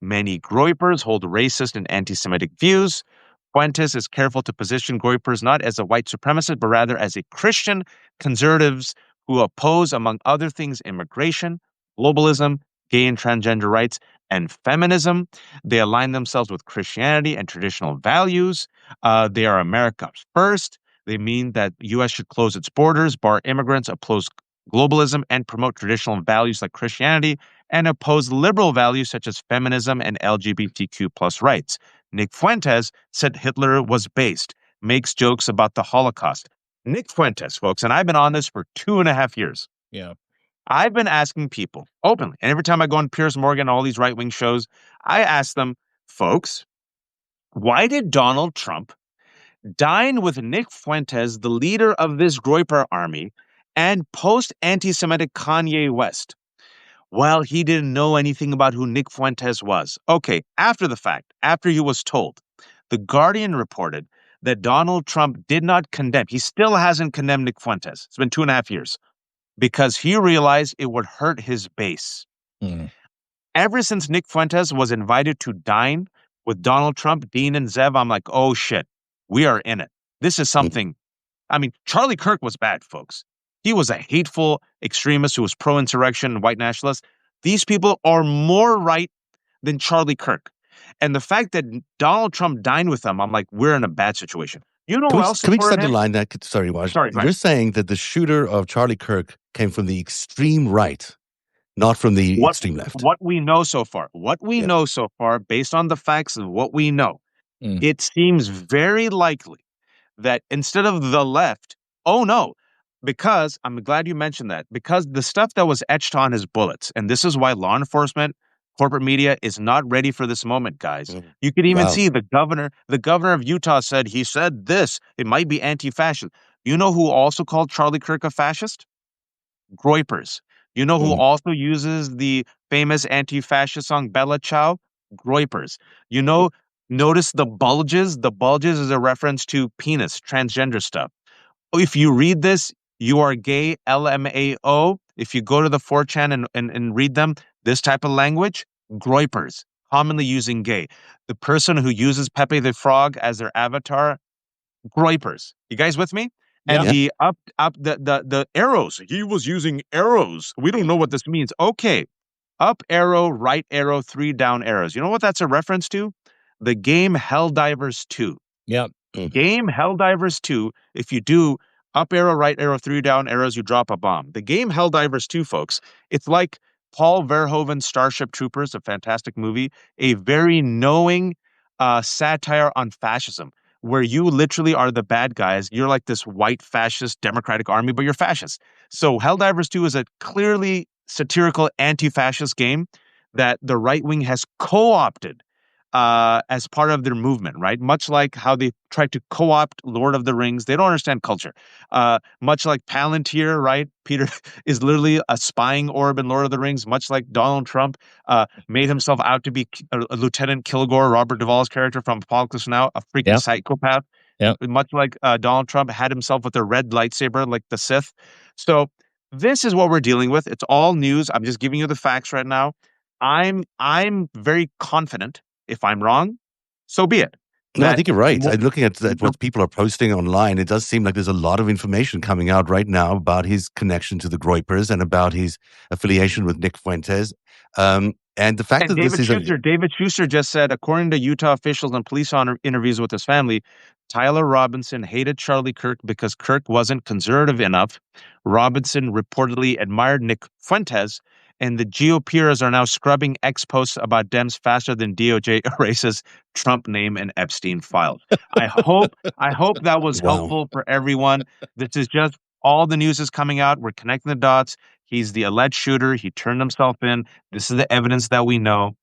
Many Groypers hold racist and anti-Semitic views. Fuentes is careful to position Groypers not as a white supremacist, but rather as a Christian conservatives who oppose, among other things, immigration, globalism, gay and transgender rights, and feminism. They align themselves with Christianity and traditional values. They are America first. They mean that the U.S. should close its borders, bar immigrants, oppose globalism, and promote traditional values like Christianity, and oppose liberal values such as feminism and LGBTQ plus rights. Nick Fuentes said Hitler was based, makes jokes about the Holocaust. Nick Fuentes, folks, and I've been on this for 2.5 years.
Yeah.
I've been asking people openly, and every time I go on Piers Morgan, all these right-wing shows, I ask them, folks, why did Donald Trump dine with Nick Fuentes, the leader of this Groyper army, and post-anti-Semitic Kanye West? Well, he didn't know anything about who Nick Fuentes was. Okay, after the fact, after he was told, The Guardian reported that Donald Trump did not condemn, he still hasn't condemned Nick Fuentes. It's been 2.5 years because he realized it would hurt his base. Ever since Nick Fuentes was invited to dine with Donald Trump, Dean, and Zev, I'm like, oh shit, we are in it. This is something. I mean, Charlie Kirk was bad, folks. He was a hateful extremist who was pro-insurrection and white nationalist. These people are more right than Charlie Kirk. And the fact that Donald Trump dined with them, I'm like, we're in a bad situation. You know who else
Can we just
supported him?
underline that? Sorry, Waj.
Sorry,
You're saying that the shooter of Charlie Kirk came from the extreme right, not from the extreme left.
What we know so far, know so far, based on the facts of what we know, it seems very likely that instead of the left, because I'm glad you mentioned that, because the stuff that was etched on his bullets, and this is why law enforcement, corporate media is not ready for this moment, guys. You could even see the governor of Utah said this, it might be anti-fascist. You know who also called Charlie Kirk a fascist? Groypers. You know who also uses the famous anti-fascist song Bella Ciao? Groypers. You know, notice the bulges. The bulges is a reference to penis, transgender stuff. If you read this, you are gay, LMAO. If you go to the 4chan and read them, this type of language, Groypers, commonly using gay. The person who uses Pepe the Frog as their avatar, Groypers. You guys with me? And the the arrows, he was using arrows. We don't know what this means. Okay. Up arrow, right arrow, 3 down arrows. You know what that's a reference to? The game Helldivers 2.
Yep.
Game Helldivers 2, if you do up arrow, right arrow, 3 down arrows, you drop a bomb. The game Helldivers 2, folks, it's like Paul Verhoeven's Starship Troopers, a fantastic movie, a very knowing satire on fascism, where you literally are the bad guys. You're like this white fascist democratic army, but you're fascist. So Helldivers 2 is a clearly satirical anti-fascist game that the right wing has co-opted as part of their movement, right? Much like how they tried to co-opt Lord of the Rings. They don't understand culture. Much like Palantir, right? Peter is literally a spying orb in Lord of the Rings, much like Donald Trump made himself out to be a Lieutenant Kilgore, Robert Duvall's character from Apocalypse Now, a freaking psychopath. Much like Donald Trump had himself with a red lightsaber like the Sith. So this is what we're dealing with. It's all news. I'm just giving you the facts right now. I'm very confident. If I'm wrong, so be it.
No, I think you're right. Looking at what people are posting online, it does seem like there's a lot of information coming out right now about his connection to the Groypers and about his affiliation with Nick Fuentes. And the fact that
David Schuster just said, according to Utah officials and police interviews with his family, Tyler Robinson hated Charlie Kirk because Kirk wasn't conservative enough. Robinson reportedly admired Nick Fuentes, and the GOPers are now scrubbing X posts about Dems faster than DOJ erases Trump name and Epstein file. I hope that was helpful for everyone. This is just all the news is coming out. We're connecting the dots. He's the alleged shooter. He turned himself in. This is the evidence that we know.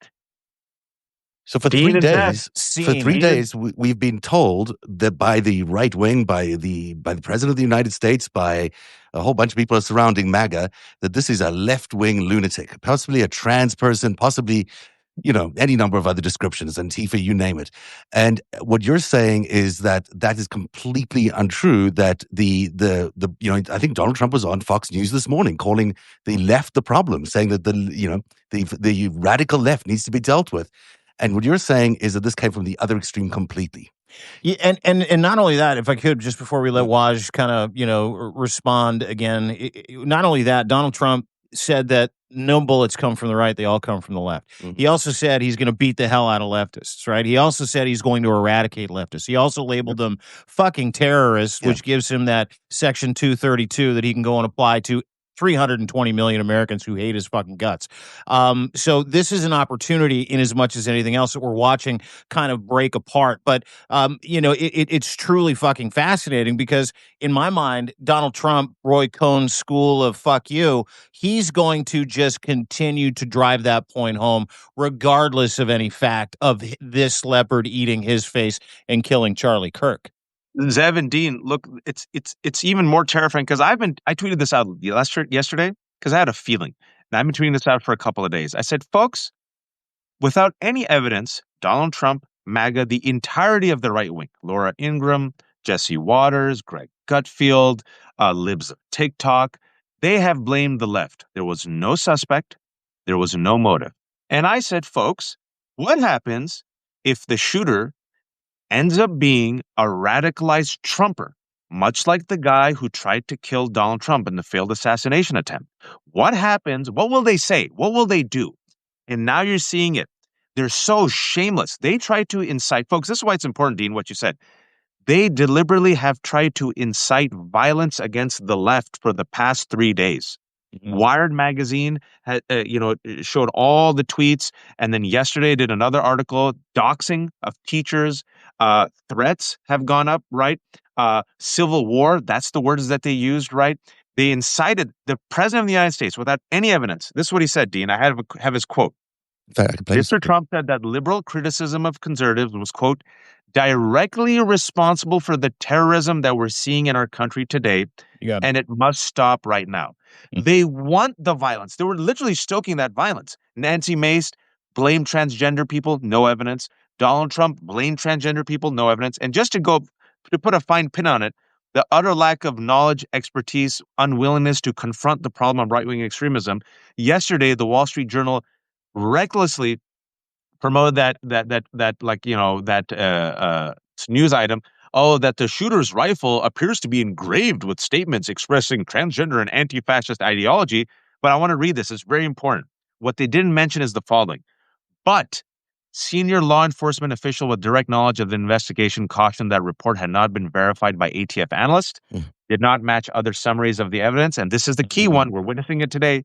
So for 3 days, we've been told that by the right wing, by the president of the United States, by a whole bunch of people surrounding MAGA, that this is a left-wing lunatic, possibly a trans person, possibly, any number of other descriptions, Antifa, you name it. And what you're saying is that is completely untrue. That I think Donald Trump was on Fox News this morning calling the left the problem, saying that the radical left needs to be dealt with. And what you're saying is that this came from the other extreme completely.
Yeah, and not only that, if I could, just before we let Waj kind of, respond again, not only that, Donald Trump said that no bullets come from the right, they all come from the left. Mm-hmm. He also said he's going to beat the hell out of leftists, right? He also said he's going to eradicate leftists. He also labeled them fucking terrorists, which gives him that Section 232 that he can go and apply to 320 million Americans who hate his fucking guts. So this is an opportunity, in as much as anything else, that we're watching kind of break apart. But, it's truly fucking fascinating because, in my mind, Donald Trump, Roy Cohn's school of fuck you, he's going to just continue to drive that point home, regardless of any fact of this leopard eating his face and killing Charlie Kirk.
Zev and Dean, look, it's even more terrifying because I tweeted this out yesterday because I had a feeling, and I've been tweeting this out for a couple of days. I said, folks, without any evidence, Donald Trump, MAGA, the entirety of the right wing, Laura Ingraham, Jesse Waters, Greg Gutfield, libs of TikTok, they have blamed the left. There was no suspect. There was no motive. And I said, folks, what happens if the shooter ends up being a radicalized Trumper, much like the guy who tried to kill Donald Trump in the failed assassination attempt? What happens? What will they say? What will they do? And now you're seeing it. They're so shameless. They try to incite, folks, this is why it's important, Dean, what you said. They deliberately have tried to incite violence against the left for the past 3 days. Wired magazine had, showed all the tweets, and then yesterday did another article doxing of teachers. Threats have gone up, right? Civil war, that's the words that they used, right? They incited the president of the United States without any evidence. This is what he said, Dean. I have his quote. Mr. Trump said that liberal criticism of conservatives was, quote, directly responsible for the terrorism that we're seeing in our country today, and it must stop right now. Mm-hmm. They want the violence. They were literally stoking that violence. Nancy Mace blamed transgender people, no evidence. Donald Trump blamed transgender people, no evidence. And just to put a fine pin on it, the utter lack of knowledge, expertise, unwillingness to confront the problem of right-wing extremism. Yesterday, the Wall Street Journal recklessly promoted that news item. Oh, that the shooter's rifle appears to be engraved with statements expressing transgender and anti-fascist ideology. But I want to read this. It's very important. What they didn't mention is the following. But senior law enforcement official with direct knowledge of the investigation cautioned that report had not been verified by ATF analysts, did not match other summaries of the evidence. And this is the key one. We're witnessing it today,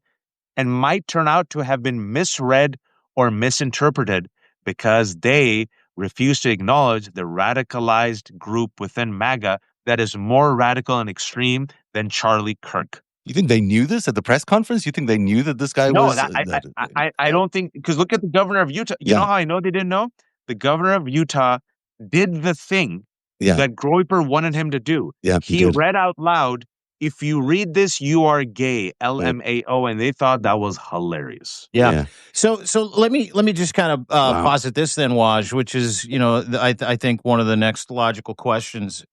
and might turn out to have been misread or misinterpreted because they refuse to acknowledge the radicalized group within MAGA that is more radical and extreme than Charlie Kirk.
You think they knew this at the press conference? You think they knew that this guy was...
I don't think... Because look at the governor of Utah. You know how I know they didn't know? The governor of Utah did the thing that Groyper wanted him to do.
Yeah,
he read out loud, if you read this, you are gay, LMAO, and they thought that was hilarious.
Yeah. So let me just kind of posit this then, Waj, which is, I think one of the next logical questions.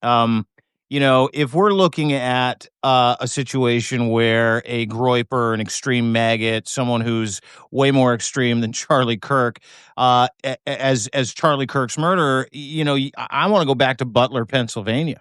if we're looking at a situation where a Groyper, an extreme maggot, someone who's way more extreme than Charlie Kirk, as Charlie Kirk's murderer, I want to go back to Butler, Pennsylvania.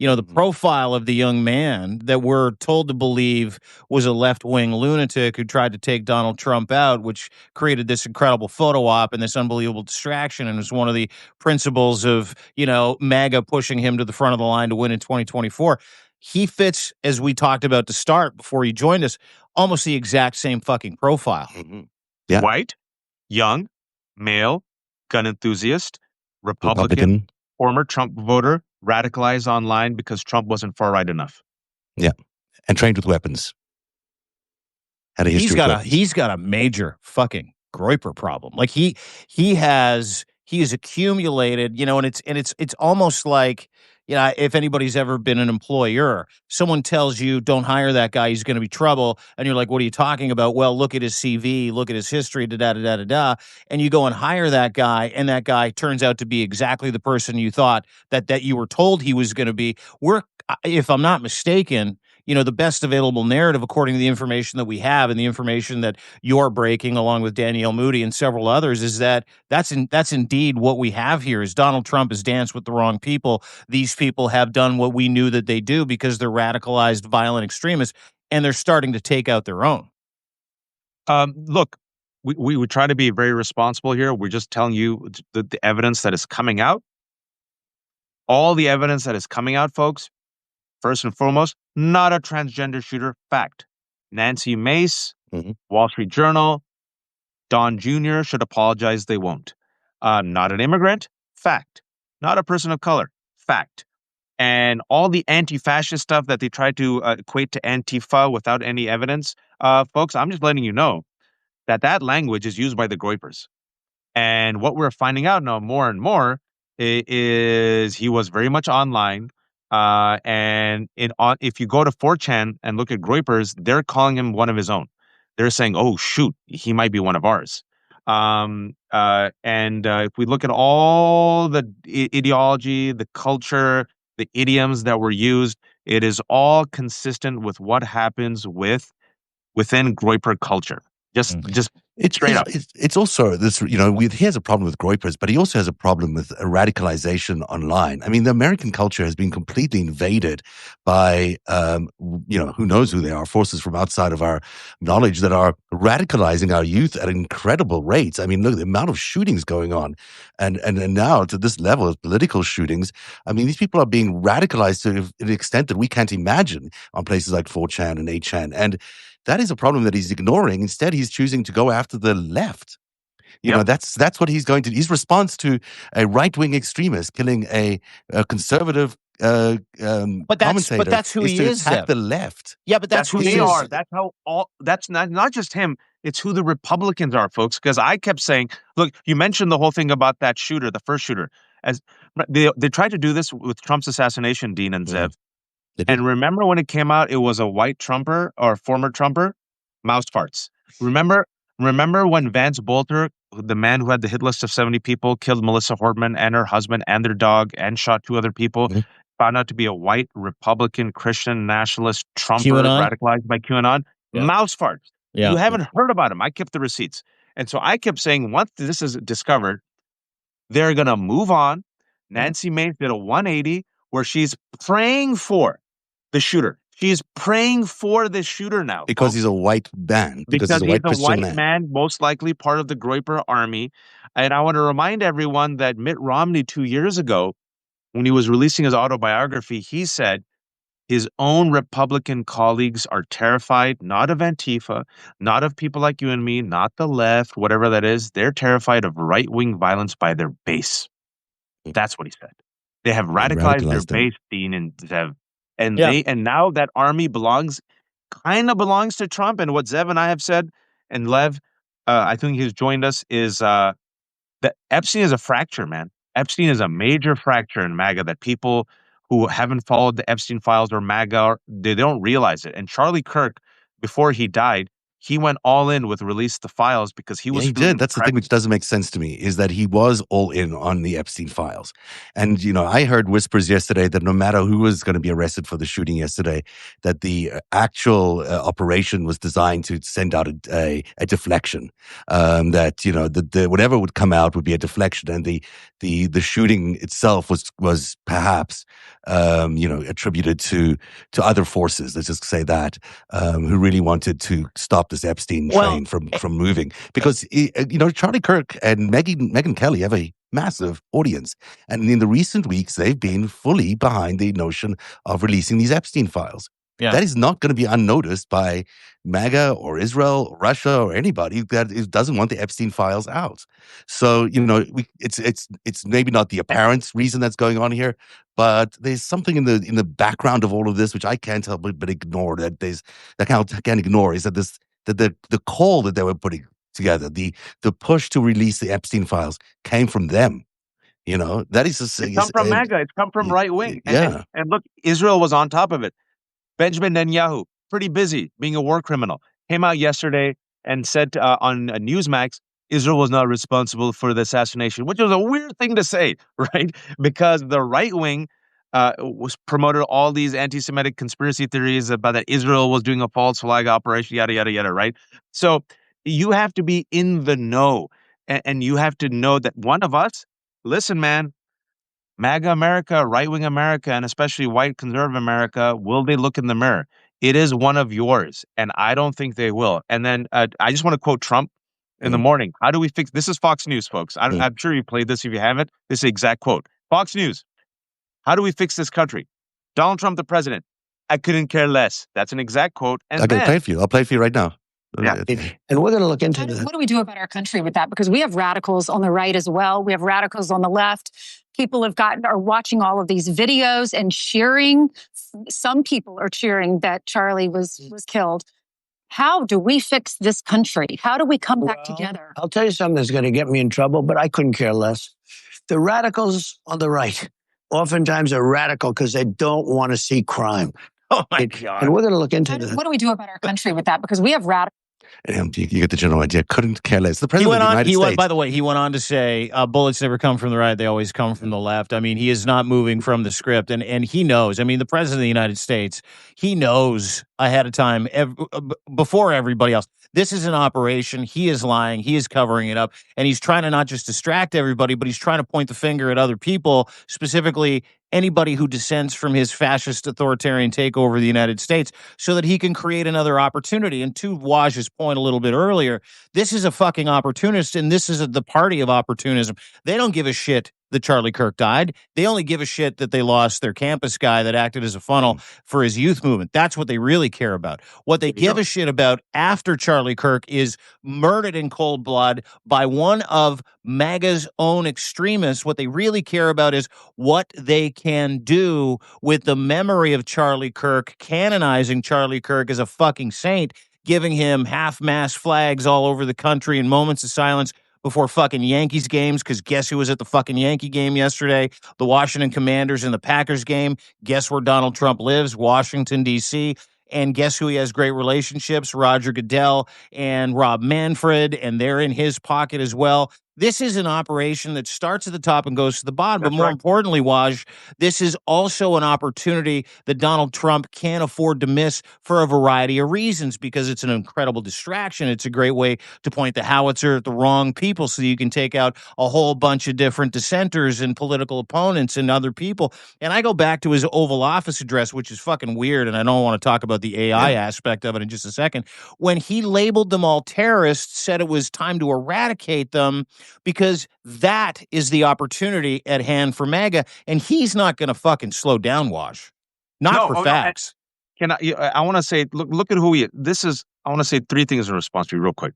The profile of the young man that we're told to believe was a left-wing lunatic who tried to take Donald Trump out, which created this incredible photo op and this unbelievable distraction, and was one of the principles of, MAGA pushing him to the front of the line to win in 2024. He fits, as we talked about to start before he joined us, almost the exact same fucking profile.
Yeah.
White, young, male, gun enthusiast, Republican. Former Trump voter, radicalized online because Trump wasn't far right enough.
Yeah, and trained with weapons. Had a history.
He's got a major fucking Groyper problem. Like he has accumulated, and it's almost like, if anybody's ever been an employer, someone tells you don't hire that guy, he's going to be trouble, and you're like, what are you talking about? Well, look at his CV, look at his history, and you go and hire that guy, and that guy turns out to be exactly the person you thought that you were told he was going to be. If I'm not mistaken, the best available narrative, according to the information that we have and the information that you're breaking along with Danielle Moody and several others, is that's indeed what we have here. Is Donald Trump has danced with the wrong people. These people have done what we knew that they do because they're radicalized, violent extremists, and they're starting to take out their own.
Look, we would try to be very responsible here. We're just telling you the evidence that is coming out. All the evidence that is coming out, folks. First and foremost, not a transgender shooter. Fact. Nancy Mace, Wall Street Journal, Don Jr. should apologize. They won't. Not an immigrant. Fact. Not a person of color. Fact. And all the anti-fascist stuff that they try to equate to Antifa without any evidence, folks, I'm just letting you know that language is used by the Groypers. And what we're finding out now more and more is he was very much online. If you go to 4chan and look at Groypers, they're calling him one of his own. They're saying, oh, shoot, he might be one of ours. If we look at all the ideology, the culture, the idioms that were used, it is all consistent with what happens within Groyper culture. Just straight up.
It's also this, he has a problem with Groypers, but he also has a problem with radicalization online. I mean, the American culture has been completely invaded by, who knows who they are, forces from outside of our knowledge that are radicalizing our youth at incredible rates. I mean, look, the amount of shootings going on, and now to this level of political shootings. I mean, these people are being radicalized to an extent that we can't imagine on places like 4chan and 8chan. And that is a problem that he's ignoring. Instead, he's choosing to go after the left. That's what he's going to. His response to a right-wing extremist killing a conservative commentator.
But that's who he is.
Attack the left.
Yeah, but that's who
they
he
are.
is.
That's how all. That's not just him. It's who the Republicans are, folks. Because I kept saying, look, you mentioned the whole thing about that shooter, the first shooter, as they tried to do this with Trump's assassination, Dean and Zev. And remember when it came out, it was a white Trumper or former Trumper, mouse farts. Remember when Vance Bolter, the man who had the hit list of 70 people, killed Melissa Hortman and her husband and their dog and shot 2 other people, found out to be a white Republican Christian nationalist Trumper radicalized by QAnon? Yeah. Mouse farts. Yeah. You haven't heard about him. I kept the receipts. And so I kept saying, once this is discovered, they're going to move on. Nancy Mace did a 180 where she's praying for the shooter. She's praying for the shooter now.
Because he's a white man.
Because he's a white man, most likely part of the Groyper army. And I want to remind everyone that Mitt Romney 2 years ago, when he was releasing his autobiography, he said his own Republican colleagues are terrified, not of Antifa, not of people like you and me, not the left, whatever that is. They're terrified of right-wing violence by their base. That's what he said. They have radicalized their base, Dean and Zev. And now that army kind of belongs to Trump. And what Zev and I have said, and Lev, I think he's joined us, is that Epstein is a fracture, man. Epstein is a major fracture in MAGA that people who haven't followed the Epstein files or MAGA, they don't realize it. And Charlie Kirk, before he died, he went all in with release the files because he was.
He did. That's the thing which doesn't make sense to me, is that he was all in on the Epstein files. And, I heard whispers yesterday that no matter who was going to be arrested for the shooting yesterday, that the actual operation was designed to send out a deflection. That, the whatever would come out would be a deflection. And the shooting itself was perhaps, attributed to other forces, let's just say that, who really wanted to stop this Epstein train from moving. Because, Charlie Kirk and Megyn Kelly have a massive audience. And in the recent weeks, they've been fully behind the notion of releasing these Epstein files. Yeah. That is not going to be unnoticed by MAGA or Israel, or Russia, or anybody that doesn't want the Epstein files out. So, it's maybe not the apparent reason that's going on here, but there's something in the background of all of this which I can't help but ignore. That I can't ignore is that the call that they were putting together, the push to release the Epstein files came from them. That is
it's come from MAGA. It's come from right wing.
Yeah.
And look, Israel was on top of it. Benjamin Netanyahu, pretty busy being a war criminal, came out yesterday and said on Newsmax, Israel was not responsible for the assassination, which was a weird thing to say, right? Because the right wing was promoted all these anti-Semitic conspiracy theories about that Israel was doing a false flag operation, yada, yada, yada, right? So you have to be in the know, and you have to know that one of us, listen, man, MAGA America, right-wing America, and especially white conservative America, will they look in the mirror? It is one of yours, and I don't think they will. And then I just want to quote Trump in the morning. How do we fix this? Is Fox News, folks. I'm sure you played this if you haven't. This is the exact quote. Fox News. How do we fix this country? Donald Trump, the president. I couldn't care less. That's an exact quote. And
I can play it for you. I'll play it for you right now.
Yeah. And we're going to look into that.
What do we do about our country with that? Because we have radicals on the right as well. We have radicals on the left. People are watching all of these videos and cheering. Some people are cheering that Charlie was killed. How do we fix this country? How do we come back together?
I'll tell you something that's going to get me in trouble, but I couldn't care less. The radicals on the right oftentimes are radical because they don't want to see crime.
Oh, my God.
And we're going to look into that.
What do we do about our country with that? Because we have radicals.
You get the general idea. Couldn't care less. The president of the United States.
By the way, he went on to say, bullets never come from the right. They always come from the left. I mean, he is not moving from the script. And he knows. I mean, the president of the United States, he knows ahead of time, before everybody else. This is an operation. He is lying. He is covering it up. And he's trying to not just distract everybody, but he's trying to point the finger at other people, specifically anybody who dissents from his fascist authoritarian takeover of the United States, so that he can create another opportunity. And to Waj's point a little bit earlier, this is a fucking opportunist, and this is the party of opportunism. They don't give a shit that Charlie Kirk died. They only give a shit that they lost their campus guy that acted as a funnel for his youth movement. That's what they really care about. What they give a shit about after Charlie Kirk is murdered in cold blood by one of MAGA's own extremists. What they really care about is what they can do with the memory of Charlie Kirk, canonizing Charlie Kirk as a fucking saint, giving him half-mast flags all over the country and moments of silence before fucking Yankees games, because guess who was at the fucking Yankee game yesterday? The Washington Commanders in the Packers game. Guess where Donald Trump lives? Washington, D.C., and guess who he has great relationships? Roger Goodell and Rob Manfred, and they're in his pocket as well. This is an operation that starts at the top and goes to the bottom. But more importantly, Waj, this is also an opportunity that Donald Trump can't afford to miss for a variety of reasons, because it's an incredible distraction. It's a great way to point the howitzer at the wrong people so you can take out a whole bunch of different dissenters and political opponents and other people. And I go back to his Oval Office address, which is fucking weird, and I don't want to talk about the AI aspect of it in just a second. When he labeled them all terrorists, said it was time to eradicate them, because that is the opportunity at hand for MAGA, and he's not going to fucking slow down, Wash. For facts.
I want to say, look at who he is. I want to say three things in response to you real quick.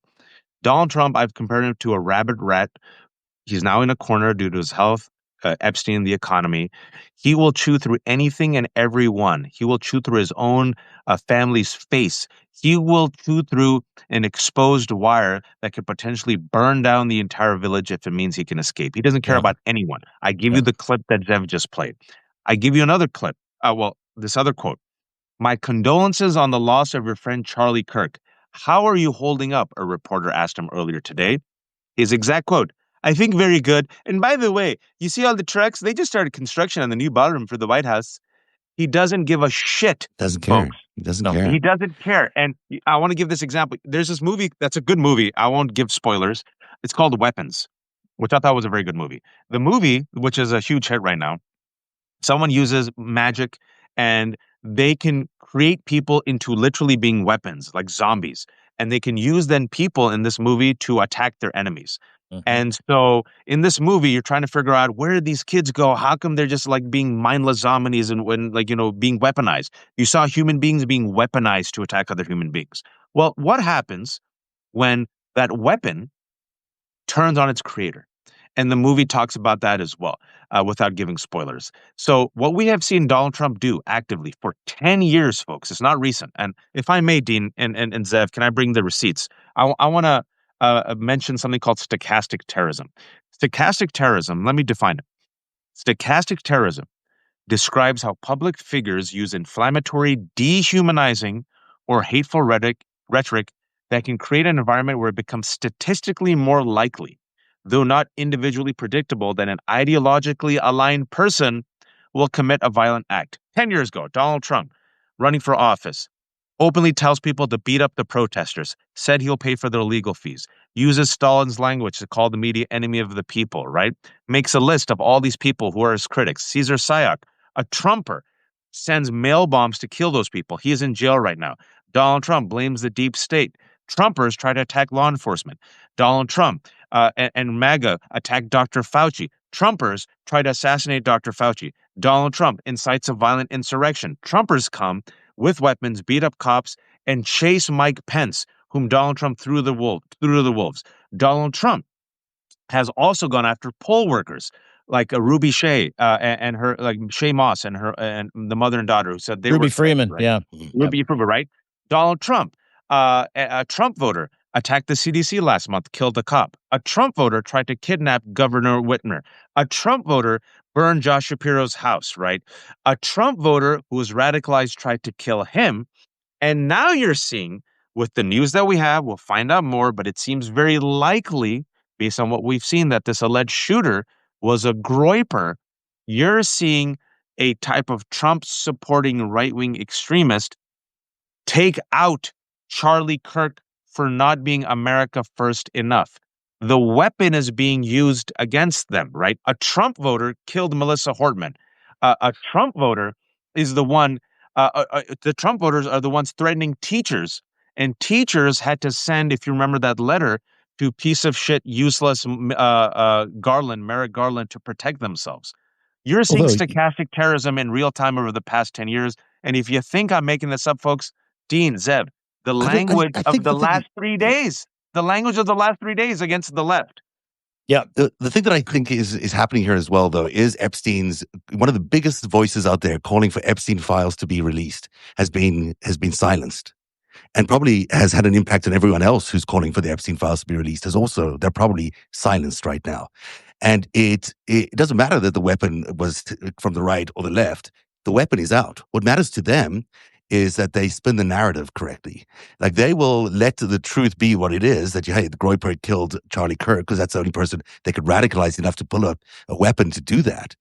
Donald Trump, I've compared him to a rabid rat. He's now in a corner due to his health, Epstein, the economy. He will chew through anything and everyone. He will chew through his own family's face. He will chew through an exposed wire that could potentially burn down the entire village if it means he can escape. He doesn't care about anyone. I give you the clip that Zev just played. I give you another clip. This other quote. My condolences on the loss of your friend Charlie Kirk. How are you holding up? A reporter asked him earlier today. His exact quote, I think very good. And by the way, you see all the trucks? They just started construction on the new ballroom for the White House. He doesn't give a shit.
Doesn't care.
Folks.
He doesn't care.
He doesn't care. And I want to give this example. There's this movie that's a good movie. I won't give spoilers. It's called Weapons, which I thought was a very good movie. The movie, which is a huge hit right now, someone uses magic and they can create people into literally being weapons, like zombies. And they can use then people in this movie to attack their enemies. And so in this movie, you're trying to figure out where did these kids go? How come they're just like being mindless zombies and when being weaponized? You saw human beings being weaponized to attack other human beings. Well, what happens when that weapon turns on its creator? And the movie talks about that as well, without giving spoilers. So what we have seen Donald Trump do actively for 10 years, folks, it's not recent. And if I may, Dean and Zev, can I bring the receipts? I want to mention something called stochastic terrorism. Stochastic terrorism, let me define it. Stochastic terrorism describes how public figures use inflammatory, dehumanizing, or hateful rhetoric that can create an environment where it becomes statistically more likely, though not individually predictable, that an ideologically aligned person will commit a violent act. 10 years ago, Donald Trump, running for office, openly tells people to beat up the protesters, said he'll pay for their legal fees, uses Stalin's language to call the media enemy of the people, right? Makes a list of all these people who are his critics. Cesar Sayoc, a Trumper, sends mail bombs to kill those people. He is in jail right now. Donald Trump blames the deep state. Trumpers try to attack law enforcement. Donald Trump and MAGA attack Dr. Fauci. Trumpers try to assassinate Dr. Fauci. Donald Trump incites a violent insurrection. Trumpers come with weapons, beat up cops, and chase Mike Pence, whom Donald Trump threw the wolves. Donald Trump has also gone after poll workers like Ruby Shea and her, like Shea Moss and her and the mother and daughter who said they
Ruby
were
Freeman,
right?
yeah,
Ruby Freeman, right? Donald Trump, a Trump voter, attacked the CDC last month, killed a cop. A Trump voter tried to kidnap Governor Whitmer. A Trump voter burned Josh Shapiro's house, right? A Trump voter who was radicalized tried to kill him. And now you're seeing, with the news that we have, we'll find out more, but it seems very likely, based on what we've seen, that this alleged shooter was a Groyper. You're seeing a type of Trump-supporting right-wing extremist take out Charlie Kirk for not being America first enough. The weapon is being used against them, right? A Trump voter killed Melissa Hortman. A Trump voter is the one, the Trump voters are the ones threatening teachers. And teachers had to send, if you remember that letter, to piece of shit, useless Garland, Merrick Garland, to protect themselves. You're seeing stochastic terrorism in real time over the past 10 years. And if you think I'm making this up, folks, Dean, Zev, the language of the last 3 days, the language of the last 3 days against the left.
Yeah, the thing that I think is happening here as well, though, is Epstein's, one of the biggest voices out there calling for Epstein files to be released has been silenced, and probably has had an impact on everyone else who's calling for the Epstein files to be released. They're probably silenced right now, and it doesn't matter that the weapon was from the right or the left. The weapon is out. What matters to them is that they spin the narrative correctly. Like, they will let the truth be what it is, that, hey, the Groyper killed Charlie Kirk because that's the only person they could radicalize enough to pull up a weapon to do that.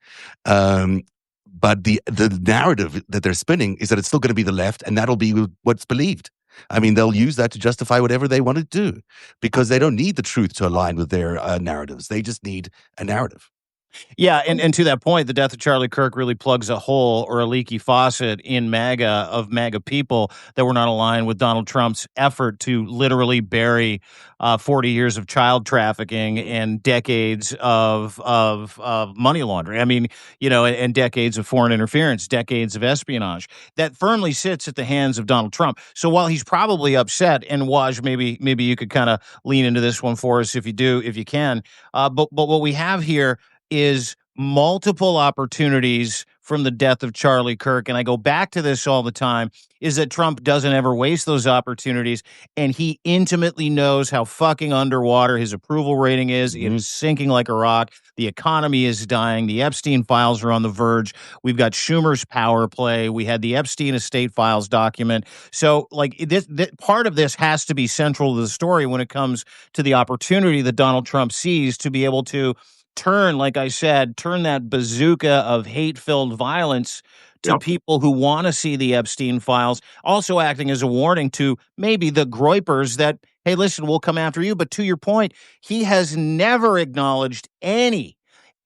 But the narrative that they're spinning is that it's still going to be the left, and that'll be what's believed. I mean, they'll use that to justify whatever they want to do because they don't need the truth to align with their narratives. They just need a narrative.
Yeah, and to that point, the death of Charlie Kirk really plugs a hole or a leaky faucet in MAGA people that were not aligned with Donald Trump's effort to literally bury 40 years of child trafficking and decades of money laundering. I mean, and decades of foreign interference, decades of espionage that firmly sits at the hands of Donald Trump. So while he's probably upset, and Waj, maybe you could kind of lean into this one for us if you can. But what we have here is multiple opportunities from the death of Charlie Kirk, and I go back to this all the time, is that Trump doesn't ever waste those opportunities, and he intimately knows how fucking underwater his approval rating is. It is sinking like a rock. The economy is dying. The Epstein files are on the verge. We've got Schumer's power play. We had the Epstein estate files document. So, like, this part of this has to be central to the story when it comes to the opportunity that Donald Trump sees to be able to turn, like I said, turn that bazooka of hate-filled violence to people who want to see the Epstein files, also acting as a warning to maybe the Groypers that, hey, listen, we'll come after you. But to your point, he has never acknowledged any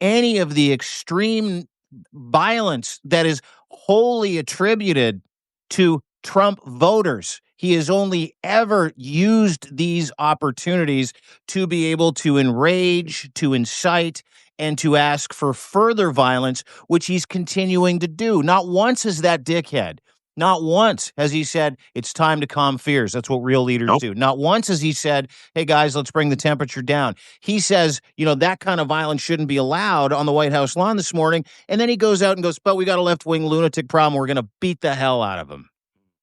of the extreme violence that is wholly attributed to Trump voters. He has only ever used these opportunities to be able to enrage, to incite, and to ask for further violence, which he's continuing to do. Not once has that dickhead, not once has he said, it's time to calm fears. That's what real leaders do. Not once has he said, hey, guys, let's bring the temperature down. He says, that kind of violence shouldn't be allowed on the White House lawn this morning. And then he goes out and goes, but we got a left-wing lunatic problem. We're going to beat the hell out of him.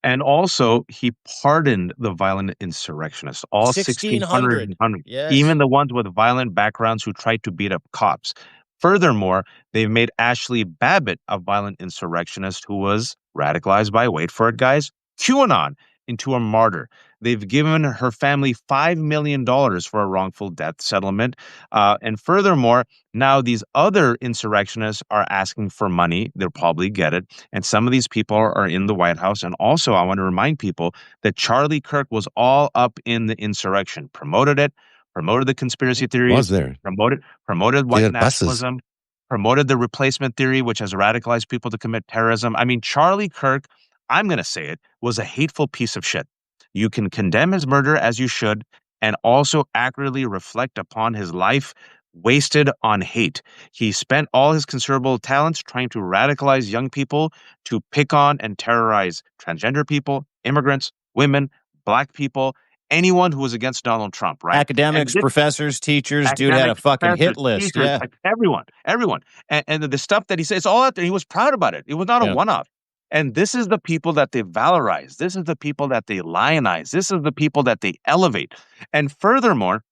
And also, he pardoned the violent insurrectionists, all
1,600.
Yes. Even the ones with violent backgrounds who tried to beat up cops. Furthermore, they've made Ashley Babbitt a violent insurrectionist who was radicalized by, wait for it, guys, QAnon, into a martyr. They've given her family $5 million for a wrongful death settlement. And furthermore, now these other insurrectionists are asking for money. They'll probably get it. And some of these people are in the White House. And also, I want to remind people that Charlie Kirk was all up in the insurrection, promoted it, promoted the conspiracy theories,
was there.
promoted white nationalism, promoted the replacement theory, which has radicalized people to commit terrorism. I mean, Charlie Kirk, I'm going to say it, was a hateful piece of shit. You can condemn his murder as you should, and also accurately reflect upon his life wasted on hate. He spent all his considerable talents trying to radicalize young people to pick on and terrorize transgender people, immigrants, women, black people, anyone who was against Donald Trump, right?
Academics, professors, teachers, dude had a fucking hit list.
Teachers, like everyone. And the stuff that he said, it's all out there. He was proud about it. It was not a one-off. And this is the people that they valorize. This is the people that they lionize. This is the people that they elevate. And furthermore,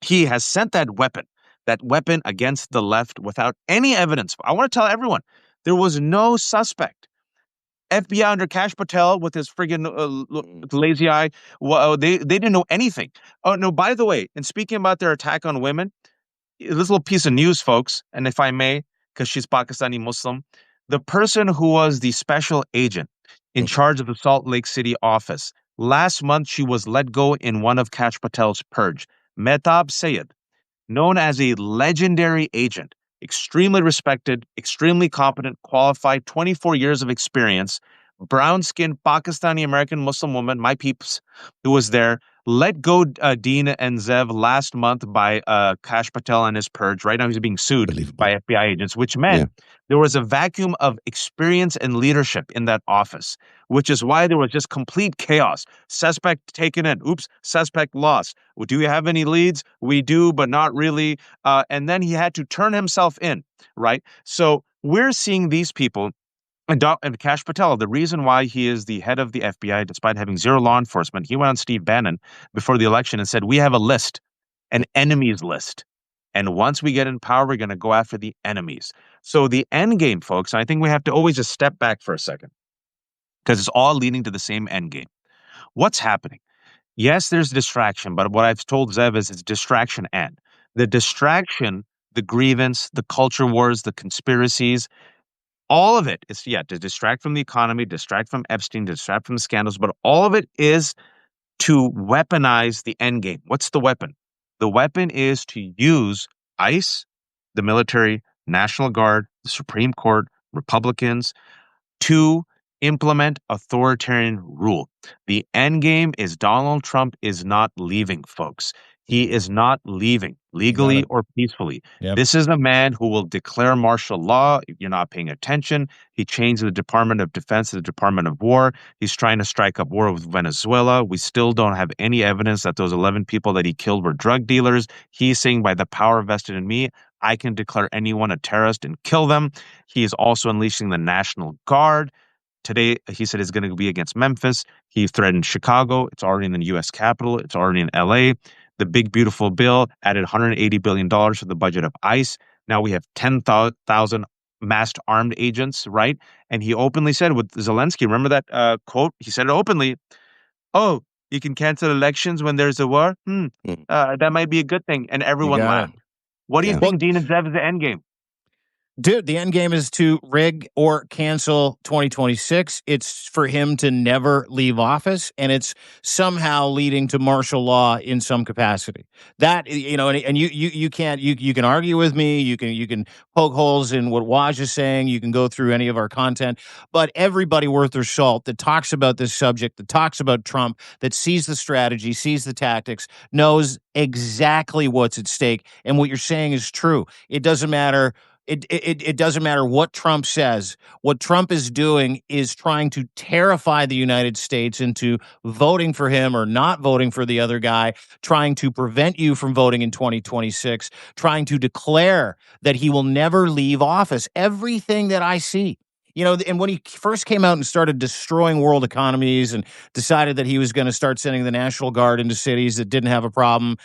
he has sent that weapon against the left without any evidence. I want to tell everyone, there was no suspect. FBI under Kash Patel with his friggin' lazy eye, they didn't know anything. Oh, no, by the way, and speaking about their attack on women, this little piece of news, folks, and if I may, because she's Pakistani Muslim, the person who was the special agent in charge of the Salt Lake City office, last month she was let go in one of Kash Patel's purge. Mehtab Sayed, known as a legendary agent, extremely respected, extremely competent, qualified, 24 years of experience, brown-skinned Pakistani-American Muslim woman, my peeps, who was there, let go Dean and Zev last month by Kash Patel and his purge. Right now he's being sued by FBI agents, which meant there was a vacuum of experience and leadership in that office, which is why there was just complete chaos. Suspect taken in. Oops, suspect lost. Well, do we have any leads? We do, but not really. And then he had to turn himself in, right? So we're seeing these people. And Kash Patel, the reason why he is the head of the FBI, despite having zero law enforcement, he went on Steve Bannon before the election and said, we have a list, an enemies list. And once we get in power, we're going to go after the enemies. So the end game, folks, I think we have to always just step back for a second because it's all leading to the same end game. What's happening? Yes, there's distraction, but what I've told Zev is it's distraction and. The distraction, the grievance, the culture wars, the conspiracies, all of it is, to distract from the economy, distract from Epstein, distract from the scandals, but all of it is to weaponize the end game. What's the weapon? The weapon is to use ICE, the military, National Guard, the Supreme Court, Republicans, to implement authoritarian rule. The end game is Donald Trump is not leaving, folks. He is not leaving legally or peacefully. Yep. This is a man who will declare martial law. If you're not paying attention, he changed the Department of Defense to the Department of War. He's trying to strike up war with Venezuela. We still don't have any evidence that those 11 people that he killed were drug dealers. He's saying, by the power vested in me, I can declare anyone a terrorist and kill them. He is also unleashing the National Guard. Today, he said it's going to be against Memphis. He threatened Chicago. It's already in the U.S. Capitol. It's already in L.A. The big, beautiful bill added $180 billion to the budget of ICE. Now we have 10,000 masked armed agents, right? And he openly said with Zelensky, remember that quote? He said it openly. Oh, you can cancel elections when there's a war? That might be a good thing. And everyone laughed. What do you think, Dean and Zev, is the end game?
Dude, the end game is to rig or cancel 2026. It's for him to never leave office, and it's somehow leading to martial law in some capacity. That, and you can't, you can argue with me, you can poke holes in what Waj is saying, you can go through any of our content, but everybody worth their salt that talks about this subject, that talks about Trump, that sees the strategy, sees the tactics, knows exactly what's at stake, and what you're saying is true. It doesn't matter. It doesn't matter what Trump says. What Trump is doing is trying to terrify the United States into voting for him or not voting for the other guy, trying to prevent you from voting in 2026, trying to declare that he will never leave office. Everything that I see. And when he first came out and started destroying world economies and decided that he was going to start sending the National Guard into cities that didn't have a problem,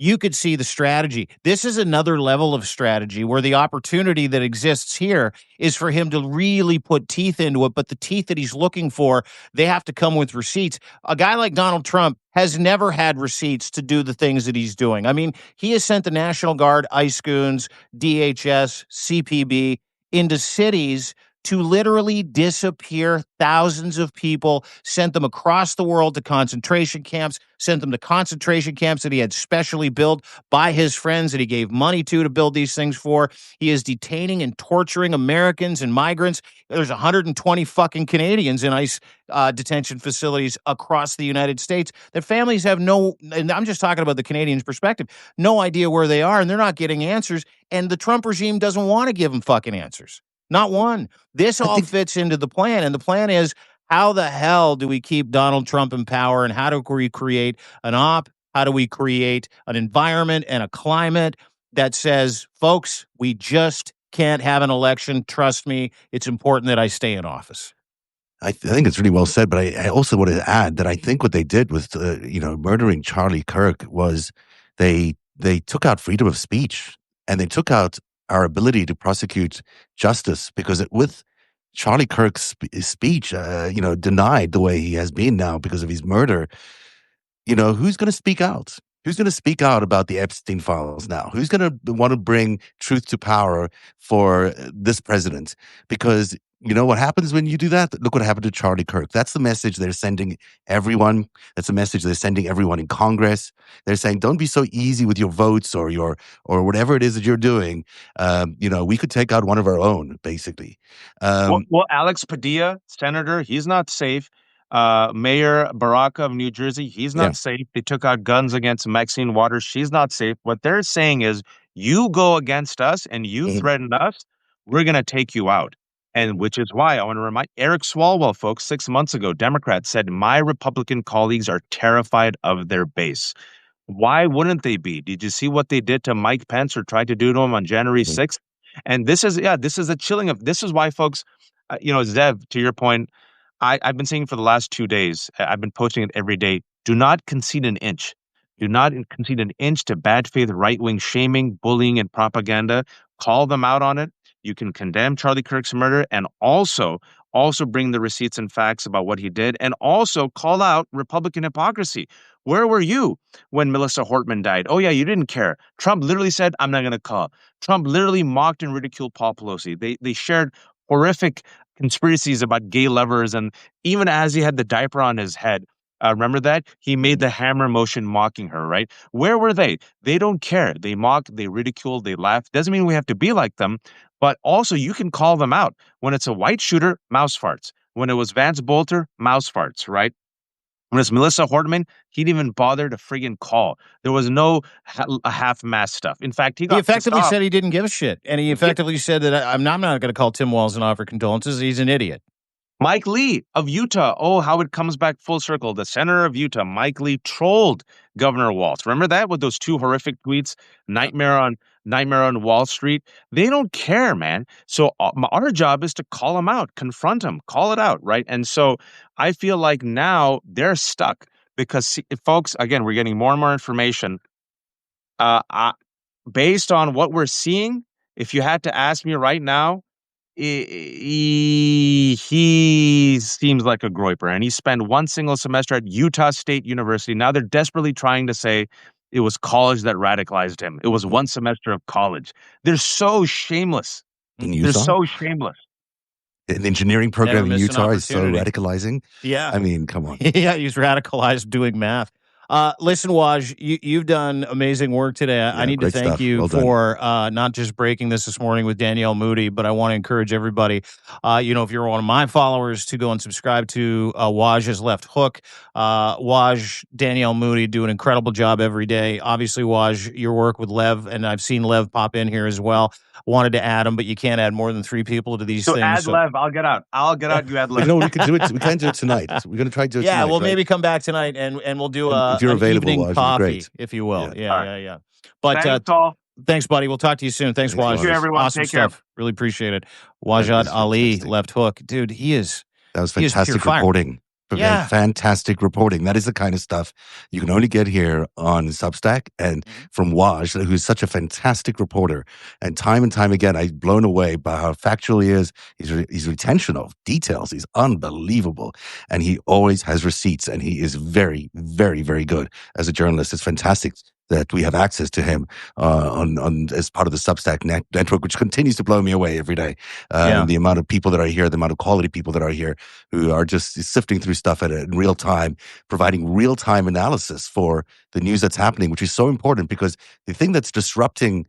you could see the strategy. This is another level of strategy where the opportunity that exists here is for him to really put teeth into it. But the teeth that he's looking for, they have to come with receipts. A guy like Donald Trump has never had receipts to do the things that he's doing. I mean, he has sent the National Guard, ICE goons, DHS, CPB into cities to literally disappear thousands of people, sent them across the world to concentration camps, sent them to concentration camps that he had specially built by his friends that he gave money to build these things for. He is detaining and torturing Americans and migrants. There's 120 fucking Canadians in ICE detention facilities across the United States that families have no, and I'm just talking about the Canadians' perspective, no idea where they are, and they're not getting answers, and the Trump regime doesn't want to give them fucking answers. Not one. This all fits into the plan, and the plan is, how the hell do we keep Donald Trump in power, and how do we create how do we create an environment and a climate that says, folks, we just can't have an election. Trust me, it's important that I stay in office.
I think it's really well said, but I also want to add that I think what they did with, murdering Charlie Kirk was they took out freedom of speech, and they took out our ability to prosecute justice, because with Charlie Kirk's speech, denied the way he has been now because of his murder, who's going to speak out? Who's going to speak out about the Epstein files now? Who's going to want to bring truth to power for this president? Because you know what happens when you do that? Look what happened to Charlie Kirk. That's the message they're sending everyone. That's the message they're sending everyone in Congress. They're saying, don't be so easy with your votes or whatever it is that you're doing. We could take out one of our own, basically.
Well, Alex Padilla, senator, he's not safe. Mayor Baraka of New Jersey, he's not safe. They took out guns against Maxine Waters. She's not safe. What they're saying is, you go against us and you threaten us, we're going to take you out. And which is why I want to remind Eric Swalwell, folks, 6 months ago, Democrats said, my Republican colleagues are terrified of their base. Why wouldn't they be? Did you see what they did to Mike Pence or tried to do to him on January 6th? And this is a chilling of, this is why, folks, Zev, to your point, I've been saying for the last 2 days, I've been posting it every day, do not concede an inch. Do not concede an inch to bad faith right-wing shaming, bullying, and propaganda. Call them out on it. You can condemn Charlie Kirk's murder and also bring the receipts and facts about what he did, and also call out Republican hypocrisy. Where were you when Melissa Hortman died? Oh, yeah, you didn't care. Trump literally said, I'm not going to call. Trump literally mocked and ridiculed Paul Pelosi. They shared horrific conspiracies about gay lovers, and even as he had the diaper on his head, remember that? He made the hammer motion mocking her, right? Where were they? They don't care. They mock, they ridicule, they laugh. Doesn't mean we have to be like them, but also you can call them out. When it's a white shooter, mouse farts. When it was Vance Bolter, mouse farts, right? When it's Melissa Hortman, he didn't even bother to friggin' call. There was no half-mass stuff. In fact, he
effectively said he didn't give a shit. And he effectively said that I'm not going to call Tim Walz and offer condolences. He's an idiot.
Mike Lee of Utah. Oh, how it comes back full circle. The senator of Utah, Mike Lee, trolled Governor Walz. Remember that with those two horrific tweets? Nightmare on Nightmare on Wall Street. They don't care, man. So our job is to call them out, confront them, call it out, right? And so I feel like now they're stuck because, folks, again, we're getting more and more information. Based on what we're seeing, if you had to ask me right now, he seems like a Groyper, and he spent one single semester at Utah State University. Now they're desperately trying to say it was college that radicalized him. It was one semester of college. They're so shameless.
In Utah?
They're so shameless.
An engineering program in Utah is so radicalizing.
Yeah.
I mean, come on.
Yeah, he's radicalized doing math. Listen, Waj, you've done amazing work today.
Yeah,
I need to thank you for not just breaking this morning with Danielle Moody, but I want to encourage everybody, if you're one of my followers, to go and subscribe to Waj's Left Hook. Waj, Danielle Moody do an incredible job every day. Obviously, Waj, your work with Lev, and I've seen Lev pop in here as well. Wanted to add him, but you can't add more than 3 people to these things.
Add Lev. I'll get out. You add Lev.
We can do it. We can't do it tonight. We're going to try to do it tonight.
Yeah, we'll
right?
maybe come back tonight and we'll do
if you're available,
evening coffee,
great.
if you will. Yeah.
But
thanks, buddy. We'll talk to you soon. Thanks, Waj.
Thank you, everyone.
Awesome
Take
stuff.
care.
Really appreciate it. Wajahat Ali, Left Hook. Dude, that
was fantastic reporting.
Yeah.
Fantastic reporting. That is the kind of stuff you can only get here on Substack and from Waj, who's such a fantastic reporter. And time again, I'm blown away by how factual he is. His retention of details is unbelievable. And he always has receipts, and he is very, very, very good as a journalist. It's fantastic that we have access to him on as part of the Substack network, which continues to blow me away every day. The amount of people that are here, the amount of quality people that are here who are just sifting through stuff in real time, providing real time analysis for the news that's happening, which is so important because the thing that's disrupting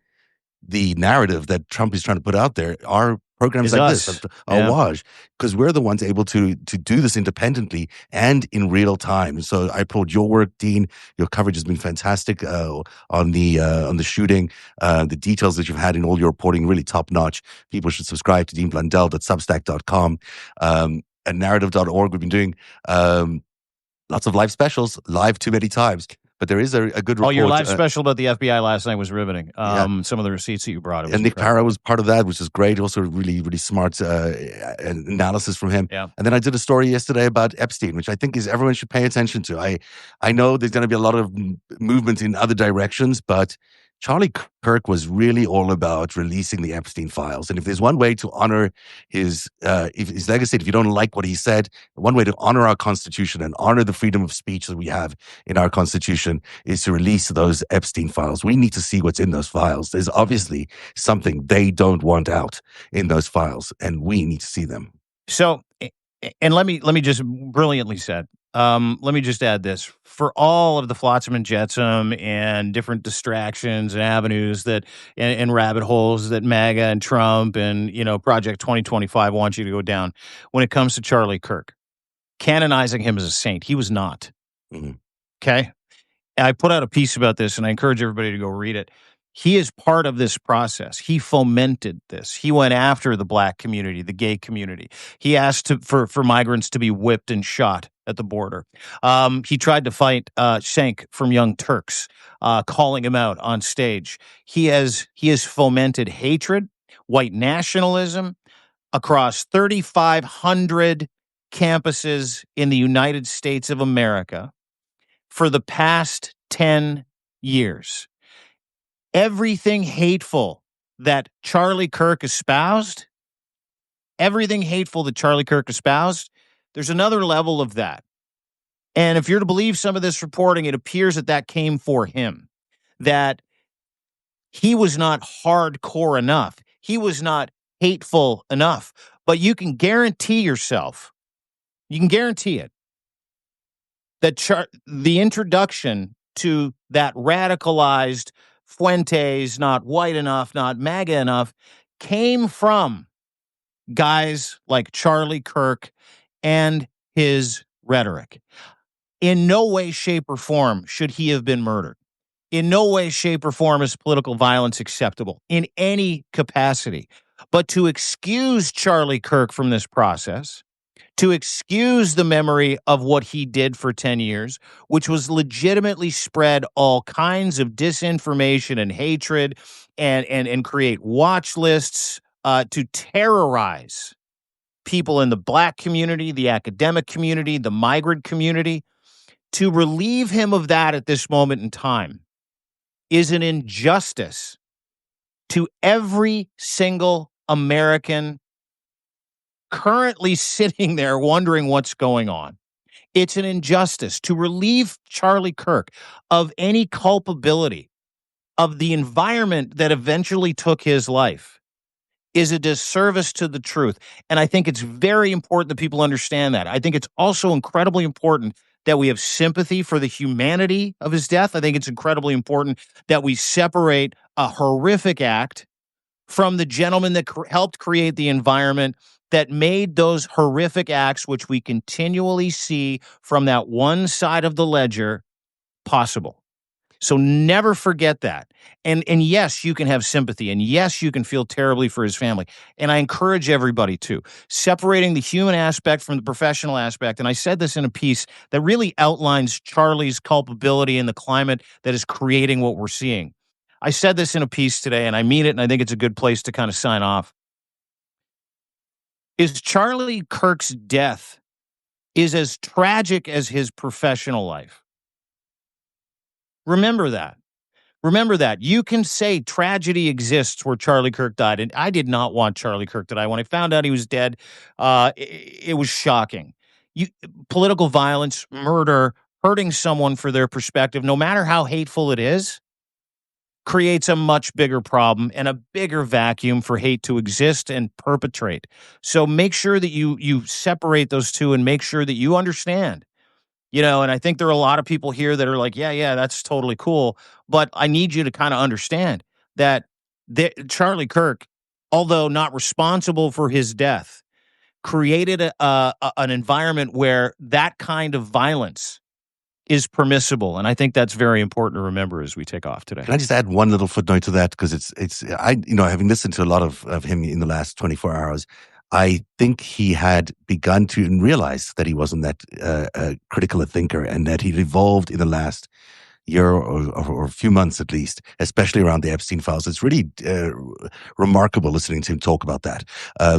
the narrative that Trump is trying to put out there are programs like this, Waj, because we're the ones able to do this independently and in real time. So I applaud your work, Dean. Your coverage has been fantastic on the shooting. The details that you've had in all your reporting, really top notch. People should subscribe to deanblundell.substack.com and narrative.org. We've been doing lots of live specials, live too many times. But there is a good report.
Oh, your live special about the FBI last night was riveting. Some of the receipts that you brought.
And Nick Parra was part of that, which is great. Also, really, really smart analysis from him.
Yeah.
And then I did a story yesterday about Epstein, which I think everyone should pay attention to. I know there's going to be a lot of movement in other directions, but Charlie Kirk was really all about releasing the Epstein files. And if there's one way to honor his legacy, if you don't like what he said, one way to honor our Constitution and honor the freedom of speech that we have in our Constitution is to release those Epstein files. We need to see what's in those files. There's obviously something they don't want out in those files, and we need to see them.
So, and let me just brilliantly said. Let me just add this. For all of the flotsam and jetsam and different distractions and avenues and rabbit holes that MAGA and Trump and, Project 2025 want you to go down, when it comes to Charlie Kirk, canonizing him as a saint, he was not.
Mm-hmm.
Okay? I put out a piece about this, and I encourage everybody to go read it. He is part of this process. He fomented this. He went after the black community, the gay community. He asked for migrants to be whipped and shot at the border. He tried to fight Cenk from Young Turks, calling him out on stage. He has fomented hatred, white nationalism across 3,500 campuses in the United States of America for the past 10 years. Everything hateful that Charlie Kirk espoused, there's another level of that. And if you're to believe some of this reporting, it appears that came for him, that he was not hardcore enough. He was not hateful enough. But you can guarantee it, that the introduction to that radicalized Fuentes, not white enough, not MAGA enough, came from guys like Charlie Kirk and his rhetoric. In no way, shape, or form should he have been murdered. In no way, shape, or form is political violence acceptable in any capacity. But to excuse Charlie Kirk from this process, to excuse the memory of what he did for 10 years, which was legitimately spread all kinds of disinformation and hatred and create watch lists to terrorize people in the Black community, the academic community, the migrant community. To relieve him of that at this moment in time is an injustice to every single American currently sitting there wondering what's going on. It's an injustice to relieve Charlie Kirk of any culpability of the environment that eventually took his life is a disservice to the truth. And I think it's very important that people understand that. I think it's also incredibly important that we have sympathy for the humanity of his death. I think it's incredibly important that we separate a horrific act from the gentleman that helped create the environment that made those horrific acts, which we continually see from that one side of the ledger, possible. So never forget that. And yes, you can have sympathy. And yes, you can feel terribly for his family. And I encourage everybody to. Separating the human aspect from the professional aspect. And I said this in a piece that really outlines Charlie's culpability in the climate that is creating what we're seeing. I said this in a piece today, and I mean it, and I think it's a good place to kind of sign off. Is Charlie Kirk's death is as tragic as his professional life. Remember that. Remember that. You can say tragedy exists where Charlie Kirk died, and I did not want Charlie Kirk to die. When I found out he was dead, it was shocking. Political violence, murder, hurting someone for their perspective, no matter how hateful it is, creates a much bigger problem and a bigger vacuum for hate to exist and perpetrate. So make sure that you separate those two and make sure that you understand. And I think there are a lot of people here that are like, yeah, that's totally cool. But I need you to kind of understand that Charlie Kirk, although not responsible for his death, created an environment where that kind of violence is permissible. And I think that's very important to remember as we take off today.
Can I just add one little footnote to that? Because having listened to a lot of him in the last 24 hours, I think he had begun to realize that he wasn't that critical a thinker and that he'd evolved in the last year or a few months at least, especially around the Epstein files. It's really remarkable listening to him talk about that.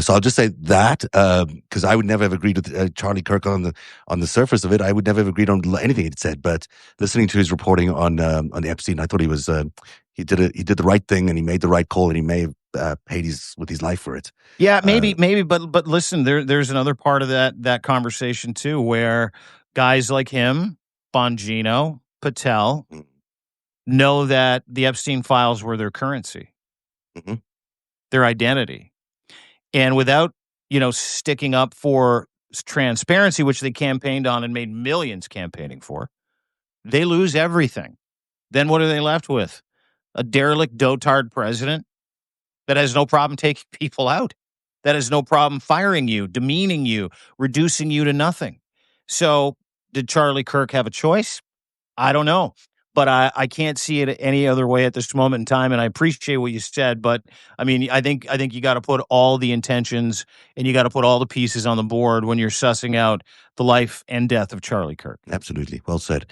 So I'll just say that because I would never have agreed with Charlie Kirk on the surface of it. I would never have agreed on anything he'd said. But listening to his reporting on Epstein, I thought he did the right thing and he made the right call and he may have paid with his life for it.
Yeah, maybe, but listen, there's another part of that conversation too, where guys like him, Bongino, Patel, know that the Epstein files were their currency, their identity, and without sticking up for transparency, which they campaigned on and made millions campaigning for, they lose everything. Then what are they left with? A derelict, dotard president that has no problem taking people out, that has no problem firing you, demeaning you, reducing you to nothing. So did Charlie Kirk have a choice? I don't know, but I can't see it any other way at this moment in time. And I appreciate what you said, but I mean, I think you got to put all the intentions and you got to put all the pieces on the board when you're sussing out the life and death of Charlie Kirk.
Absolutely. Well said.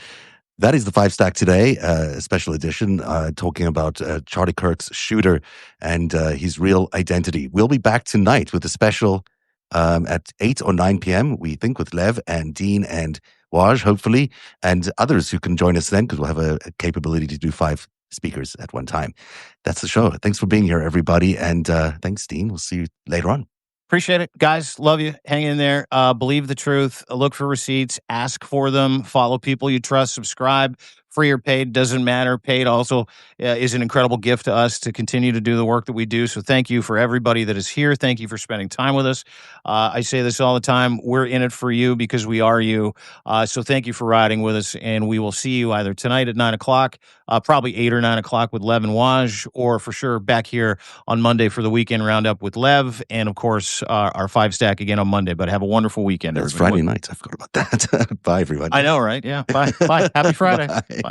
That is the FiveStack today, a special edition talking about Charlie Kirk's shooter and his real identity. We'll be back tonight with a special at 8 or 9 p.m., we think, with Lev and Dean and Waj, hopefully, and others who can join us then because we'll have a capability to do 5 speakers at one time. That's the show. Thanks for being here, everybody. And thanks, Dean. We'll see you later on.
Appreciate it. Guys, love you. Hang in there. Believe the truth. Look for receipts. Ask for them. Follow people you trust. Subscribe. Free or paid, doesn't matter. Paid also is an incredible gift to us to continue to do the work that we do. So thank you for everybody that is here. Thank you for spending time with us. I say this all the time. We're in it for you because we are you. So thank you for riding with us. And we will see you either tonight at 9 o'clock, probably 8 or 9 o'clock with Lev and Waj, or for sure back here on Monday for the weekend roundup with Lev. And of course, our FiveStack again on Monday. But have a wonderful weekend.
It's Friday night. I forgot about that. Bye, everybody.
I know, right? Yeah. Bye. Bye. Happy Friday.
Bye.
Bye.